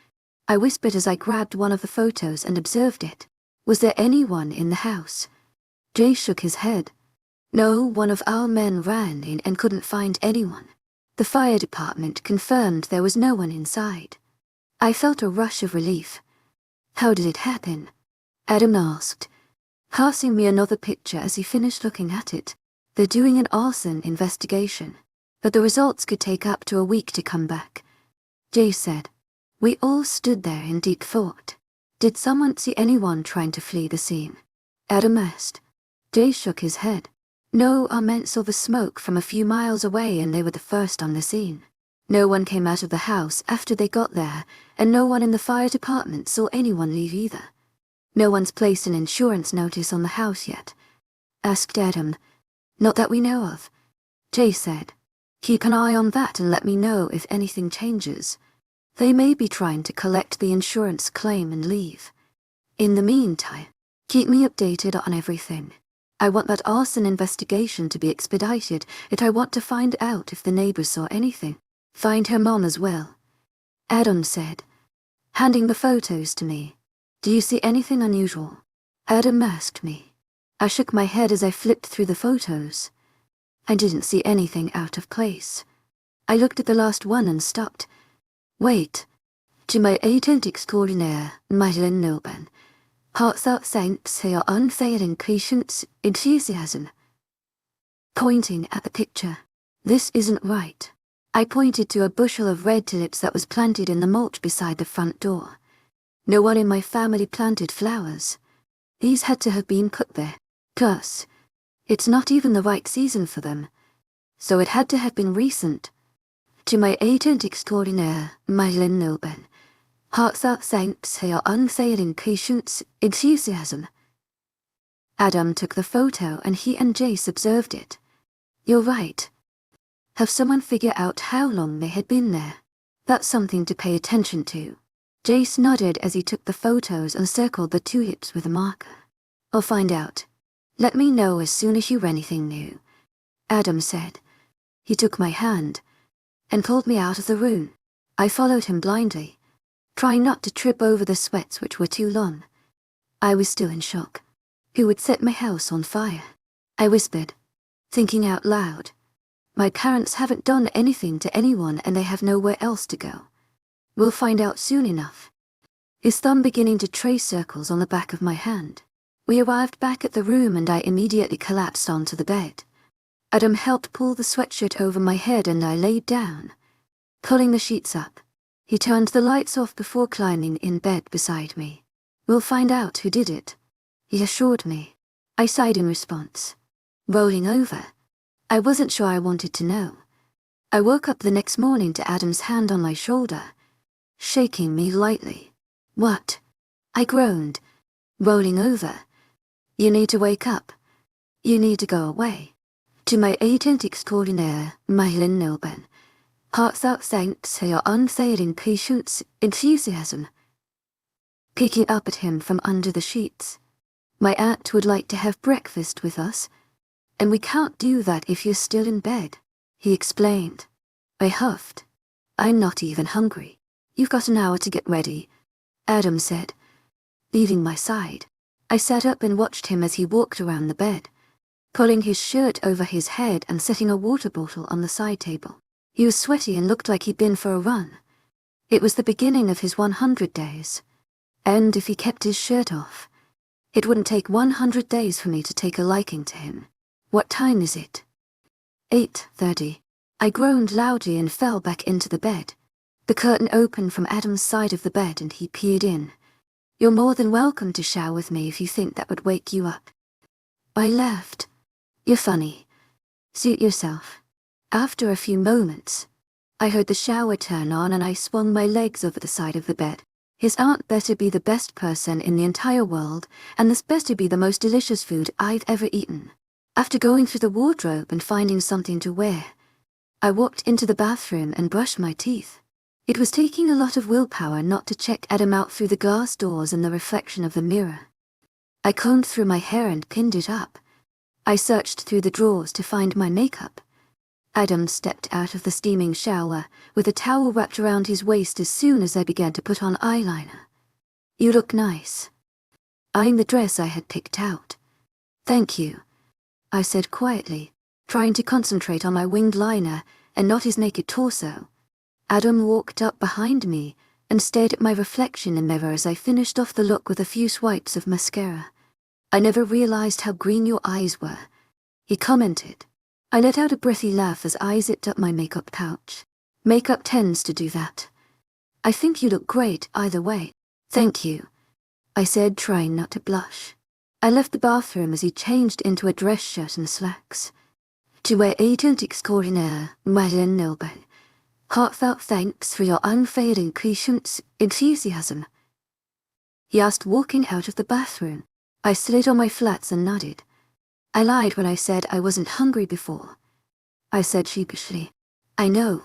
I whispered as I grabbed one of the photos and observed it. "Was there anyone in the house?" Jay shook his head. "No, one of our men ran in and couldn't find anyone. The fire department confirmed there was no one inside." I felt a rush of relief. "How did it happen?" Adam asked, passing me another picture as he finished looking at it. "They're doing an arson investigation, but the results could take up to a week to come back," Jay said. We all stood there in deep thought. "Did someone see anyone trying to flee the scene?" Adam asked. Jay shook his head. "No, our men saw the smoke from a few miles away and they were the first on the scene. No one came out of the house after they got there, and no one in the fire department saw anyone leave either." "No one's placed an insurance notice on the house yet?" asked Adam. "Not that we know of," Jay said. "Keep an eye on that and let me know if anything changes. They may be trying to collect the insurance claim and leave. In the meantime, keep me updated on everything. I want that arson investigation to be expedited, and I want to find out if the neighbors saw anything. Find her mom as well," Adam said, handing the photos to me. "Do you see anything unusual?" Adam asked me. I shook my head as I flipped through the photos. I didn't see anything out of place. I looked at the last one and stopped. "Wait. 𝐿𝐤𝐳𝐸𝐴𝐻𝐿𝐵 Hearts out saints who are unfailing patience, enthusiasm." Pointing at the picture. "This isn't right." I pointed to a bushel of red tulips that was planted in the mulch beside the front door. "No one in my family planted flowers. These had to have been put there. Plus, it's not even the right season for them. So it had to have been recent. 𝐿𝐤𝐳𝐸𝐴𝐻𝐿𝐵 Hearts out saints who are unfailing patience, enthusiasm." Adam took the photo and he and Jace observed it. "You're right. Have someone figured out how long they had been there? That's something to pay attention to." Jace nodded as he took the photos and circled the tulips with a marker. "I'll find out. Let me know as soon as you hear anything new," Adam said. He took my hand and pulled me out of the room. I followed him blindly, trying not to trip over the sweats which were too long. I was still in shock. Who would set my house on fire? I whispered, thinking out loud. My parents haven't done anything to anyone and they have nowhere else to go. We'll find out soon enough. His thumb beginning to trace circles on the back of my hand. We arrived back at the room and I immediately collapsed onto the bed. Adam helped pull the sweatshirt over my head and I laid down, pulling the sheets up. He turned the lights off before climbing in bed beside me. "We'll find out who did it," he assured me. I sighed in response, rolling over. I wasn't sure I wanted to know. I woke up the next morning to Adam's hand on my shoulder, shaking me lightly. "What?" I groaned, rolling over. "You need to wake up. You need to go away. 𝐿𝐤𝐳𝐸𝐴𝐻𝐿𝐵 Hearts out saints who are unfailing patience, enthusiasm." Picking up at him from under the sheets. "My aunt would like to have breakfast with us, and we can't do that if you're still in bed," he explained. I huffed. "I'm not even hungry. You've got an hour to get ready," Adam said, leaving my side. I sat up and watched him as he walked around the bed, pulling his shirt over his head and setting a water bottle on the side table. He was sweaty and looked like he'd been for a run. It was the beginning of his 100 days, and if he kept his shirt off, it wouldn't take 100 days for me to take a liking to him. "What time is it?" 8:30. I groaned loudly and fell back into the bed. The curtain opened from Adam's side of the bed and he peered in. "You're more than welcome to shower with me if you think that would wake you up." I laughed. "You're funny. Suit yourself." After a few moments, I heard the shower turn on and I swung my legs over the side of the bed. His aunt better be the best person in the entire world, and this better be the most delicious food I've ever eaten. After going through the wardrobe and finding something to wear, I walked into the bathroom and brushed my teeth. It was taking a lot of willpower not to check Adam out through the glass doors and the reflection of the mirror. I combed through my hair and pinned it up. I searched through the drawers to find my makeup. Adam stepped out of the steaming shower with a towel wrapped around his waist as soon as I began to put on eyeliner. "You look nice," eyeing the dress I had picked out. "Thank you," I said quietly, trying to concentrate on my winged liner and not his naked torso. Adam walked up behind me and stared at my reflection in the mirror as I finished off the look with a few swipes of mascara. "I never realized how green your eyes were," he commented. I let out a breathy laugh as I zipped up my makeup pouch. "Makeup tends to do that. I think you look great either way." "Thank you," I said, trying not to blush. I left the bathroom as he changed into a dress shirt and slacks. "To 𝐊𝐢𝐳𝐷𝐸𝐷𝐸𝐷𝐸𝐷𝐸𝐷𝐸𝐷𝐸𝐷𝐸𝐷 heartfelt thanks for your unfading patience, enthusiasm," he asked, walking out of the bathroom. I slid on my flats and nodded. "I lied when I said I wasn't hungry before," I said sheepishly. "I know.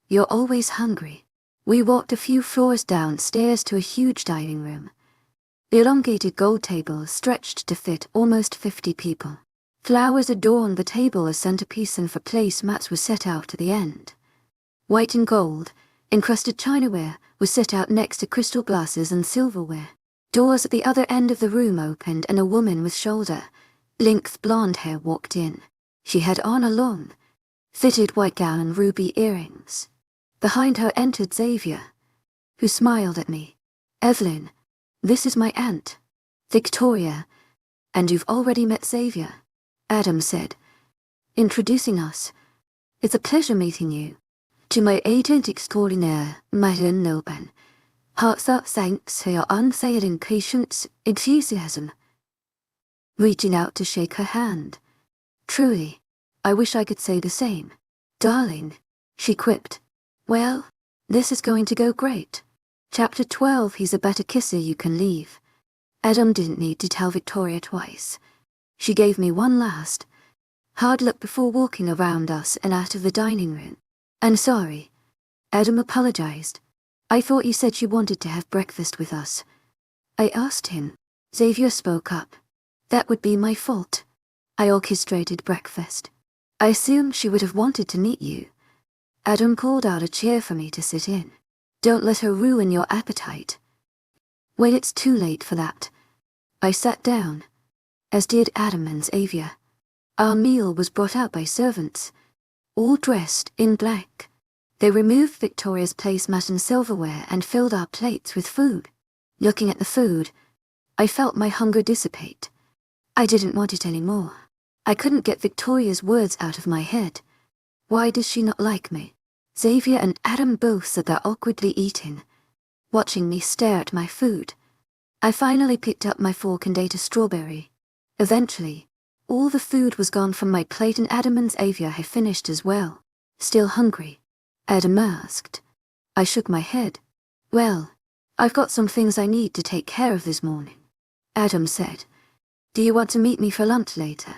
You're always hungry." We walked a few floors downstairs to a huge dining room. The elongated gold table stretched to fit almost 50 people. Flowers adorned the table as centerpiece, and for placemats were set out at the end. White and gold, encrusted chinaware was set out next to crystal glasses and silverware. Doors at the other end of the room opened and a woman with shoulder-length blonde hair walked in. She had on a long, fitted white gown and ruby earrings. Behind her entered Xavier, who smiled at me. "Evelyn, this is my aunt, Victoria, and you've already met Xavier," Adam said, introducing us. "It's a pleasure meeting you. To my agent extraordinaire, Madeleine Noban. Heartfelt thanks for your unfailing patience, enthusiasm." Reaching out to shake her hand. "Truly, I wish I could say the same. Darling," she quipped. "Well, this is going to go great." Chapter 12, He's a better kisser you can leave. Adam didn't need to tell Victoria twice. She gave me one last, hard look before walking around us and out of the dining room. "I'm sorry," Adam apologized. "I thought you said you wanted to have breakfast with us." I asked him. Xavier spoke up. "That would be my fault. I orchestrated breakfast. I assumed she would have wanted to meet you." Adam pulled out a chair for me to sit in. "Don't let her ruin your appetite." "Wait, it's too late for that." I sat down, as did Adam and Xavier. Our meal was brought out by servants, all dressed in black. They removed Victoria's placemat and silverware and filled our plates with food. Looking at the food, I felt my hunger dissipate. I didn't want it anymore. I couldn't get Victoria's words out of my head. Why does she not like me? Xavier and Adam both sat there awkwardly eating, watching me stare at my food. I finally picked up my fork and ate a strawberry. Eventually, all the food was gone from my plate and Adam and Xavier had finished as well. "Still hungry?" Adam asked. I shook my head. "Well, I've got some things I need to take care of this morning," Adam said. "Do you want to meet me for lunch later?"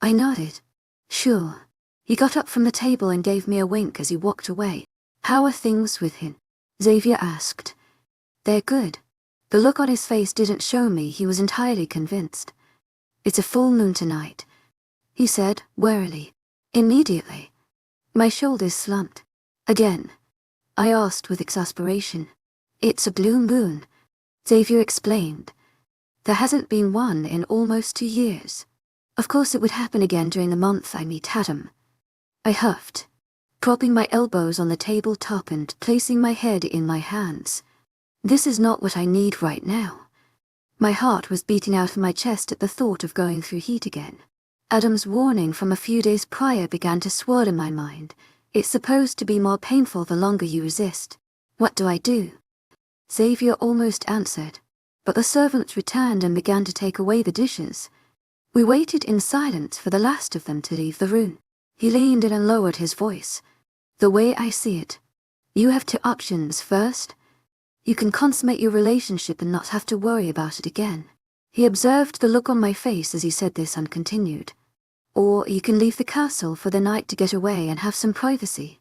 I nodded. "Sure." He got up from the table and gave me a wink as he walked away. "How are things with him?" Xavier asked. "They're good." The look on his face didn't show me he was entirely convinced. "It's a full moon tonight," he said warily. Immediately, my shoulders slumped. "Again?" I asked with exasperation. "It's a blue moon," Xavier explained. "There hasn't been one in almost 2 years. Of course it would happen again during the month I meet Adam." I huffed, propping my elbows on the tabletop and placing my head in my hands. This is not what I need right now. My heart was beating out of my chest at the thought of going through heat again. Adam's warning from a few days prior began to swirl in my mind. It's supposed to be more painful the longer you resist. What do I do? Xavier almost answered, but the servants returned and began to take away the dishes. We waited in silence for the last of them to leave the room. He leaned in and lowered his voice. "The way I see it, you have 2 options. First, you can consummate your relationship and not have to worry about it again." He observed the look on my face as he said this and continued. "Or you can leave the castle for the night to get away and have some privacy.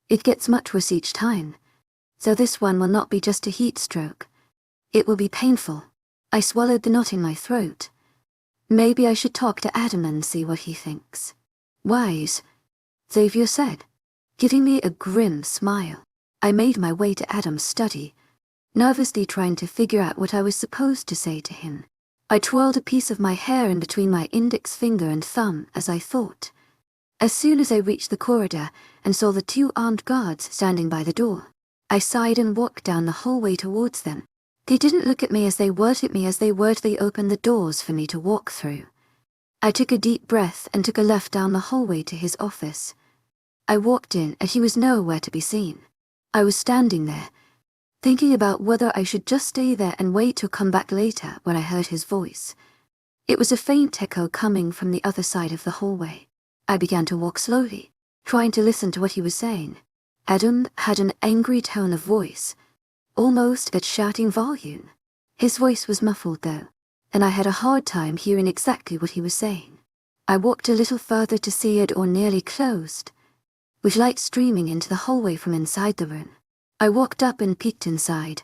It gets much worse each time, so this one will not be just a heat stroke. It will be painful." I swallowed the knot in my throat. Maybe I should talk to Adam and see what he thinks. Wise, Xavier said, giving me a grim smile. I made my way to Adam's study, nervously trying to figure out what I was supposed to say to him. I twirled a piece of my hair in between my index finger and thumb as I thought. As soon as I reached the corridor and saw the 2 armed guards standing by the door, I sighed and walked down the hallway towards them. They didn't look at me as they were at me as they were they opened the doors for me to walk through. I took a deep breath and took a left down the hallway to his office. I walked in and he was nowhere to be seen. I was standing there, thinking about whether I should just stay there and wait or come back later when I heard his voice. It was a faint echo coming from the other side of the hallway. I began to walk slowly, trying to listen to what he was saying. Adam had an angry tone of voice, almost at shouting volume. His voice was muffled though, and I had a hard time hearing exactly what he was saying. I walked a little further to see it nearly closed, with light streaming into the hallway from inside the room. I walked up and peeked inside,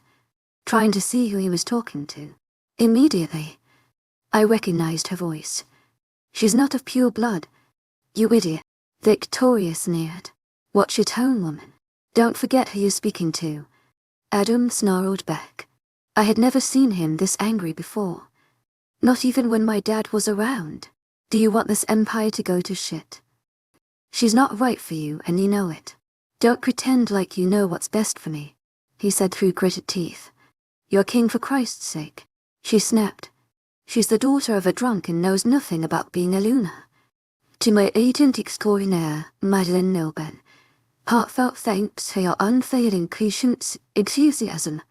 trying to see who he was talking to. Immediately, I recognized her voice. She's not of pure blood. You idiot, Victoria sneered. Watch your tone, woman. Don't forget who you're speaking to. Adam snarled back. I had never seen him this angry before. Not even when my dad was around. Do you want this empire to go to shit? She's not right for you and you know it. Don't pretend like you know what's best for me, he said through gritted teeth. You're king for Christ's sake. She snapped. She's the daughter of a drunk and knows nothing about being a Luna. To my agent extraordinaire, Madeleine Nilben, heartfelt thanks for your unfailing patience, enthusiasm.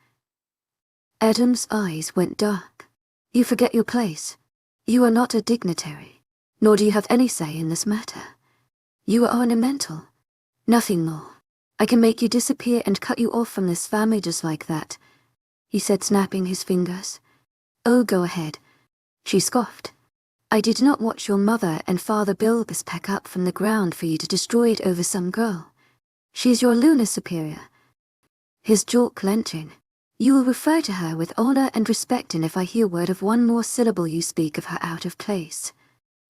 Adam's eyes went dark. You forget your place. You are not a dignitary, nor do you have any say in this matter. You are ornamental, nothing more. I can make you disappear and cut you off from this family just like that, he said, snapping his fingers. Oh, go ahead, she scoffed. I did not watch your mother and father build this pack up from the ground for you to destroy it over some girl. She's your Luna superior. His jaw clenching. You will refer to her with honor and respect, and if I hear word of one more syllable you speak of her out of place,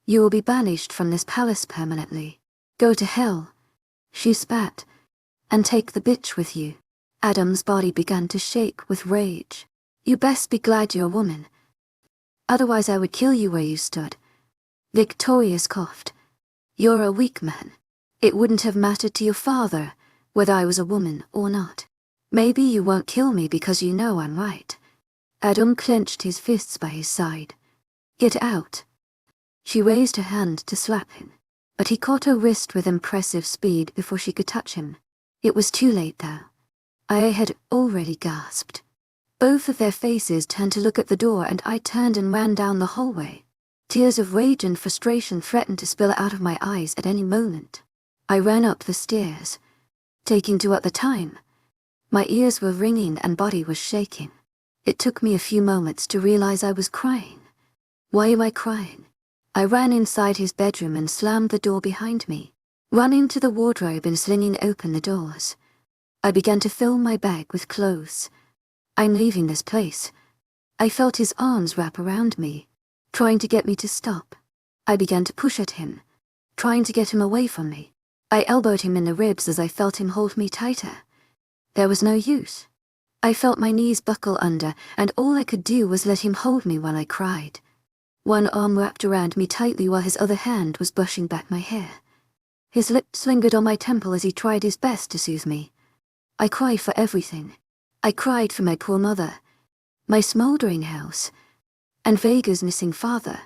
you will be banished from this palace permanently. Go to hell, she spat, and take the bitch with you. Adam's body began to shake with rage. You best be glad you're a woman. Otherwise I would kill you where you stood. Victoria coughed. You're a weak man. It wouldn't have mattered to your father whether I was a woman or not. Maybe you won't kill me because you know I'm right. Adam clenched his fists by his side. Get out. She raised her hand to slap him, but he caught her wrist with impressive speed before she could touch him. It was too late though. I had already gasped. Both of their faces turned to look at the door, and I turned and ran down the hallway. Tears of rage and frustration threatened to spill out of my eyes at any moment. I ran up the stairs, taking 2 at the time. My ears were ringing and body was shaking. It took me a few moments to realize I was crying. Why am I crying? I ran inside his bedroom and slammed the door behind me, running to the wardrobe and slinging open the doors. I began to fill my bag with clothes. I'm leaving this place. I felt his arms wrap around me, trying to get me to stop. I began to push at him, trying to get him away from me. I elbowed him in the ribs as I felt him hold me tighter. There was no use. I felt my knees buckle under, and all I could do was let him hold me while I cried. One arm wrapped around me tightly while his other hand was brushing back my hair. His lips lingered on my temple as he tried his best to soothe me. I cried for everything. I cried for my poor mother, my smoldering house, and Vega's missing father.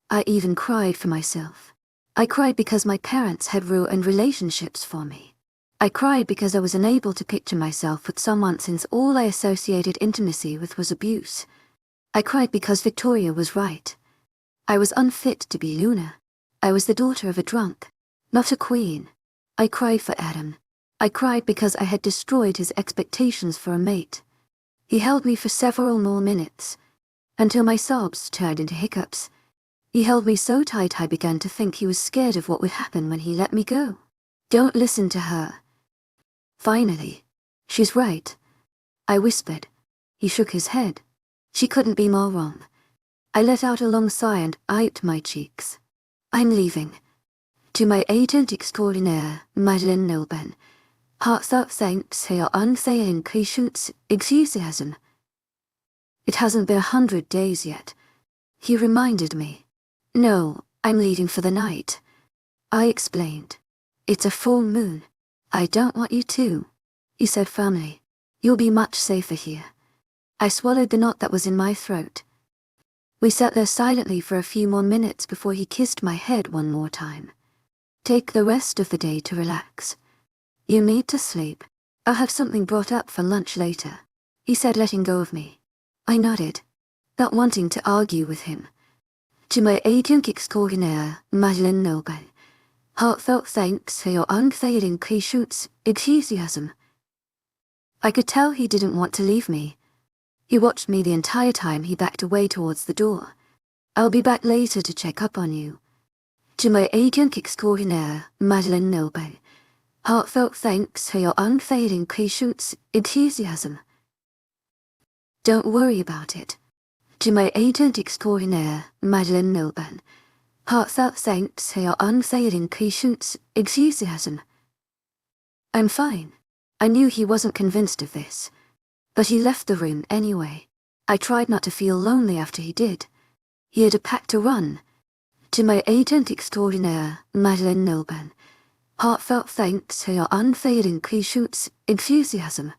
I even cried for myself. I cried because my parents had ruined relationships for me. I cried because I was unable to picture myself with someone since all I associated intimacy with was abuse. I cried because Victoria was right. I was unfit to be Luna. I was the daughter of a drunk, not a queen. I cried for Adam. I cried because I had destroyed his expectations for a mate. He held me for several more minutes, until my sobs turned into hiccups. He held me so tight I began to think he was scared of what would happen when he let me go. Don't listen to her. Finally, she's right, I whispered. He shook his head. She couldn't be more wrong. I let out a long sigh and eyed my cheeks. I'm leaving. To my agent extraordinaire, Madeleine Nilben. Heartfelt thanks for your unfailing patience, enthusiasm. It hasn't been 100 days yet. He reminded me. No, I'm leaving for the night. I explained. It's a full moon. I don't want you to, he said firmly. You'll be much safer here. I swallowed the knot that was in my throat. We sat there silently for a few more minutes before he kissed my head one more time. Take the rest of the day to relax. You need to sleep. I'll have something brought up for lunch later, he said, letting go of me. I nodded, not wanting to argue with him. To my agent extraordinaire, Madeleine Nilben. Heartfelt thanks for your unfailing patience, enthusiasm. I could tell he didn't want to leave me. He watched me the entire time he backed away towards the door. I'll be back later to check up on you. To my agent extraordinaire, Madeleine Nilben. Heartfelt thanks for your unfailing patience, enthusiasm. Don't worry about it. To my agent extraordinaire, Madeleine Nilben. Heartfelt thanks for your unfailing patience, enthusiasm. I'm fine. I knew he wasn't convinced of this. But he left the room anyway. I tried not to feel lonely after he did. He had a pack to run. To my agent extraordinaire, Madeleine Nilben. Heartfelt thanks for your unfailing patience, enthusiasm.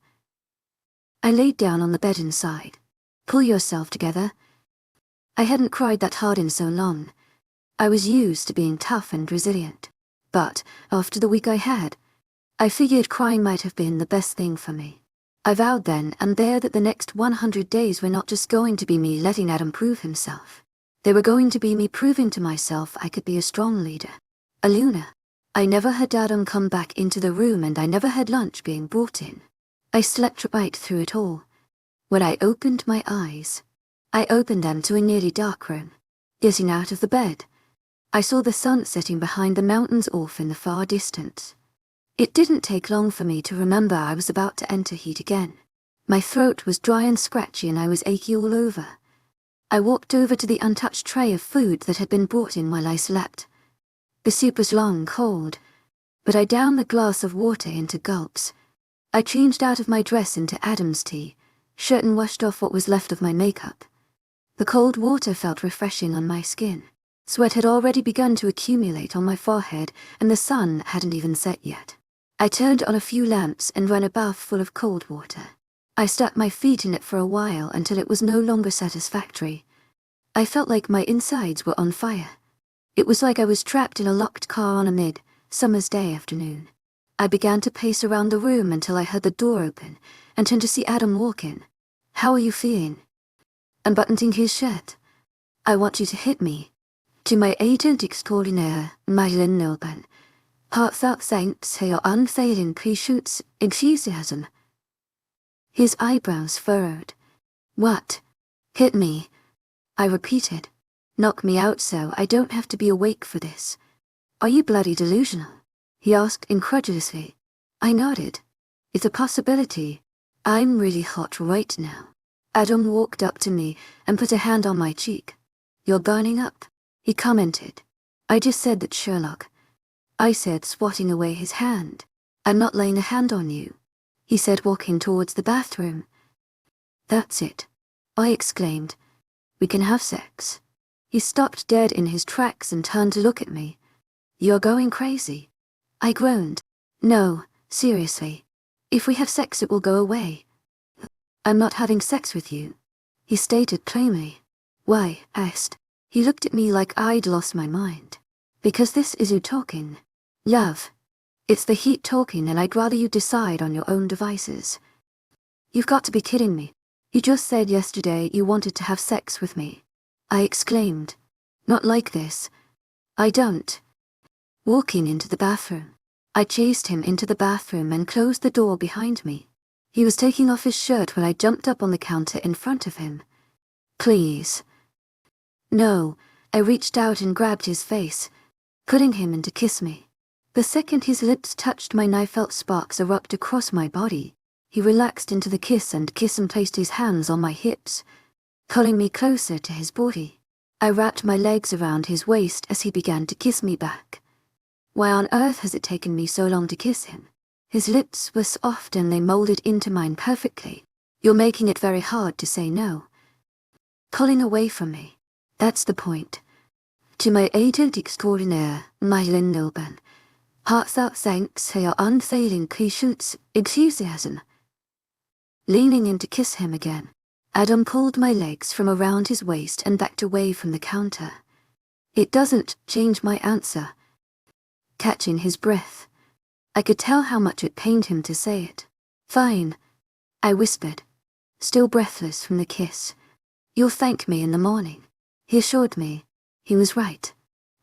I laid down on the bed inside. Pull yourself together. I hadn't cried that hard in so long. I was used to being tough and resilient. But, after the week I had, I figured crying might have been the best thing for me. I vowed then and there that the next 100 days were not just going to be me letting Adam prove himself. They were going to be me proving to myself I could be a strong leader. A Luna. I never had Adam come back into the room and I never had lunch being brought in. I slept right through it all. When I opened my eyes, I opened them to a nearly dark room. Getting out of the bed, I saw the sun setting behind the mountains off in the far distance. It didn't take long for me to remember I was about to enter heat again. My throat was dry and scratchy and I was achy all over. I walked over to the untouched tray of food that had been brought in while I slept. The soup was long cold, but I downed the glass of water into gulps. I changed out of my dress into Adam's tea, shirt and washed off what was left of my makeup. The cold water felt refreshing on my skin. Sweat had already begun to accumulate on my forehead and the sun hadn't even set yet. I turned on a few lamps and ran a bath full of cold water. I stuck my feet in it for a while until it was no longer satisfactory. I felt like my insides were on fire. It was like I was trapped in a locked car on a mid-summer's day afternoon. I began to pace around the room until I heard the door open and turned to see Adam walk in. How are you feeling? Unbuttoning his shirt. I want you to hit me. To my agent extraordinaire, Madeleine Nilben. Heartfelt thanks for your unfailing patience, enthusiasm. His eyebrows furrowed. What? Hit me. I repeated. Knock me out so I don't have to be awake for this. Are you bloody delusional? He asked incredulously. I nodded. It's a possibility. I'm really hot right now. Adam walked up to me and put a hand on my cheek. You're burning up, he commented. I just said that, Sherlock. I said, swatting away his hand. I'm not laying a hand on you, he said, walking towards the bathroom. That's it, I exclaimed. We can have sex. He stopped dead in his tracks and turned to look at me. You're going crazy. I groaned. No, seriously. If we have sex it will go away. I'm not having sex with you, he stated plainly. Why? I asked. He looked at me like I'd lost my mind. Because this is you talking. Love. It's the heat talking and I'd rather you decide on your own devices. You've got to be kidding me. You just said yesterday you wanted to have sex with me. I exclaimed. Not like this. I don't. Walking into the bathroom. I chased him into the bathroom and closed the door behind me. He was taking off his shirt when I jumped up on the counter in front of him. Please. No, I reached out and grabbed his face, putting him in to kiss me. The second his lips touched mine I felt sparks erupt across my body. He relaxed into the kiss and placed his hands on my hips, pulling me closer to his body. I wrapped my legs around his waist as he began to kiss me back. Why on earth has it taken me so long to kiss him? His lips were soft and they molded into mine perfectly. You're making it very hard to say no. Pulling away from me. That's the point. 𝐿𝐻𝐸𝐵𝐻𝐸𝐬 𝐊𝐢𝐳𝐷𝐻𝐸𝐬 𝐊𝐻𝐸𝐬𝐷𝐞𝐝. Leaning in to kiss him again, Adam pulled my legs from around his waist and backed away from the counter. It doesn't change my answer. Catching his breath. I could tell how much it pained him to say it. Fine, I whispered, still breathless from the kiss. You'll thank me in the morning. He assured me. He was right.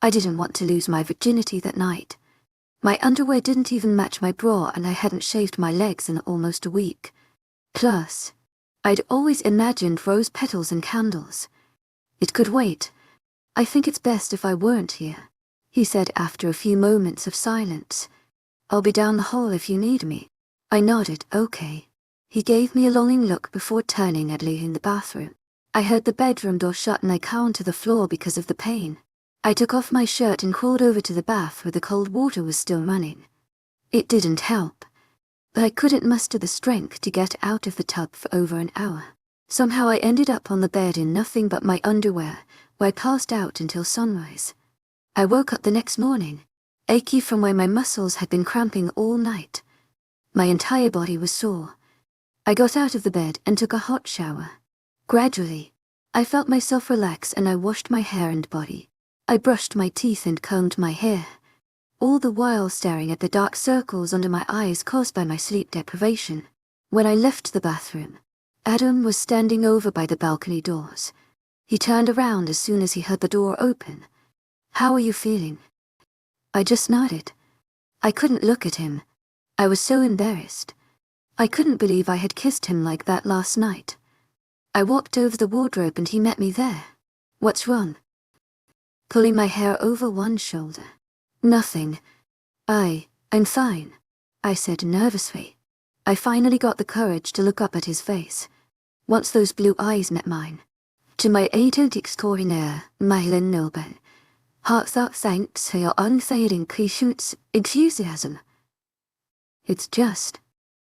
I didn't want to lose my virginity that night. My underwear didn't even match my bra and I hadn't shaved my legs in almost a week. Plus, I'd always imagined rose petals and candles. It could wait. I think it's best if I weren't here, he said after a few moments of silence. I'll be down the hall if you need me. I nodded, okay. He gave me a longing look before turning and leaving the bathroom. I heard the bedroom door shut and I cowered to the floor because of the pain. I took off my shirt and crawled over to the bath where the cold water was still running. It didn't help, but I couldn't muster the strength to get out of the tub for over an hour. Somehow I ended up on the bed in nothing but my underwear, where I passed out until sunrise. I woke up the next morning, achy from where my muscles had been cramping all night. My entire body was sore. I got out of the bed and took a hot shower. Gradually, I felt myself relax and I washed my hair and body. I brushed my teeth and combed my hair, all the while staring at the dark circles under my eyes caused by my sleep deprivation. When I left the bathroom, Adam was standing over by the balcony doors. He turned around as soon as he heard the door open. How are you feeling? I just nodded. I couldn't look at him. I was so embarrassed. I couldn't believe I had kissed him like that last night. I walked over the wardrobe and he met me there. What's wrong? Pulling my hair over one shoulder. Nothing. I'm fine, I said nervously. I finally got the courage to look up at his face. Once those blue eyes met mine. 𝐿𝐻𝐸𝐵𝐻𝐸𝐬 𝐊𝐻𝐸𝐬𝐷𝐞𝐝. It's just.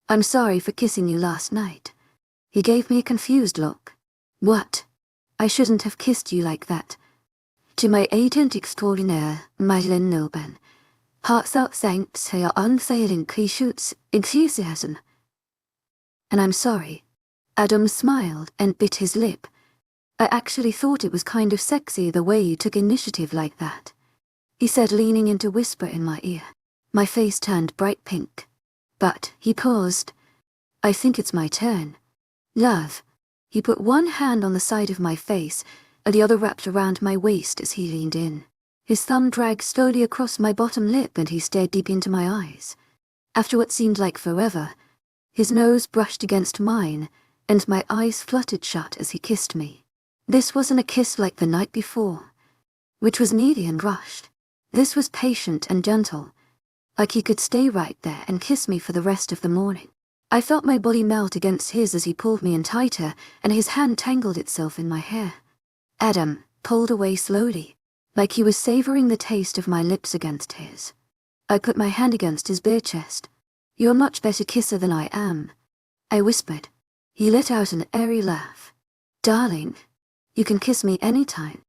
I'm sorry for kissing you last night. He gave me a confused look. What? I shouldn't have kissed you like that. 𝐿𝐻𝐸𝐵𝐻𝐸𝐬 𝐊𝐻𝐸𝐬𝐷𝐞𝐝. And I'm sorry. Adam smiled and bit his lip. I actually thought it was kind of sexy the way you took initiative like that, he said, leaning in to whisper in my ear. My face turned bright pink. But he paused. I think it's my turn. Love. He put one hand on the side of my face, and the other wrapped around my waist as he leaned in. His thumb dragged slowly across my bottom lip and he stared deep into my eyes. After what seemed like forever, his nose brushed against mine, and my eyes fluttered shut as he kissed me. This wasn't a kiss like the night before, which was needy and rushed. This was patient and gentle, like he could stay right there and kiss me for the rest of the morning. I felt my body melt against his as he pulled me in tighter, and his hand tangled itself in my hair. Adam pulled away slowly, like he was savoring the taste of my lips against his. I put my hand against his bare chest. You're a much better kisser than I am, I whispered. He let out an airy laugh. Darling, you can kiss me anytime.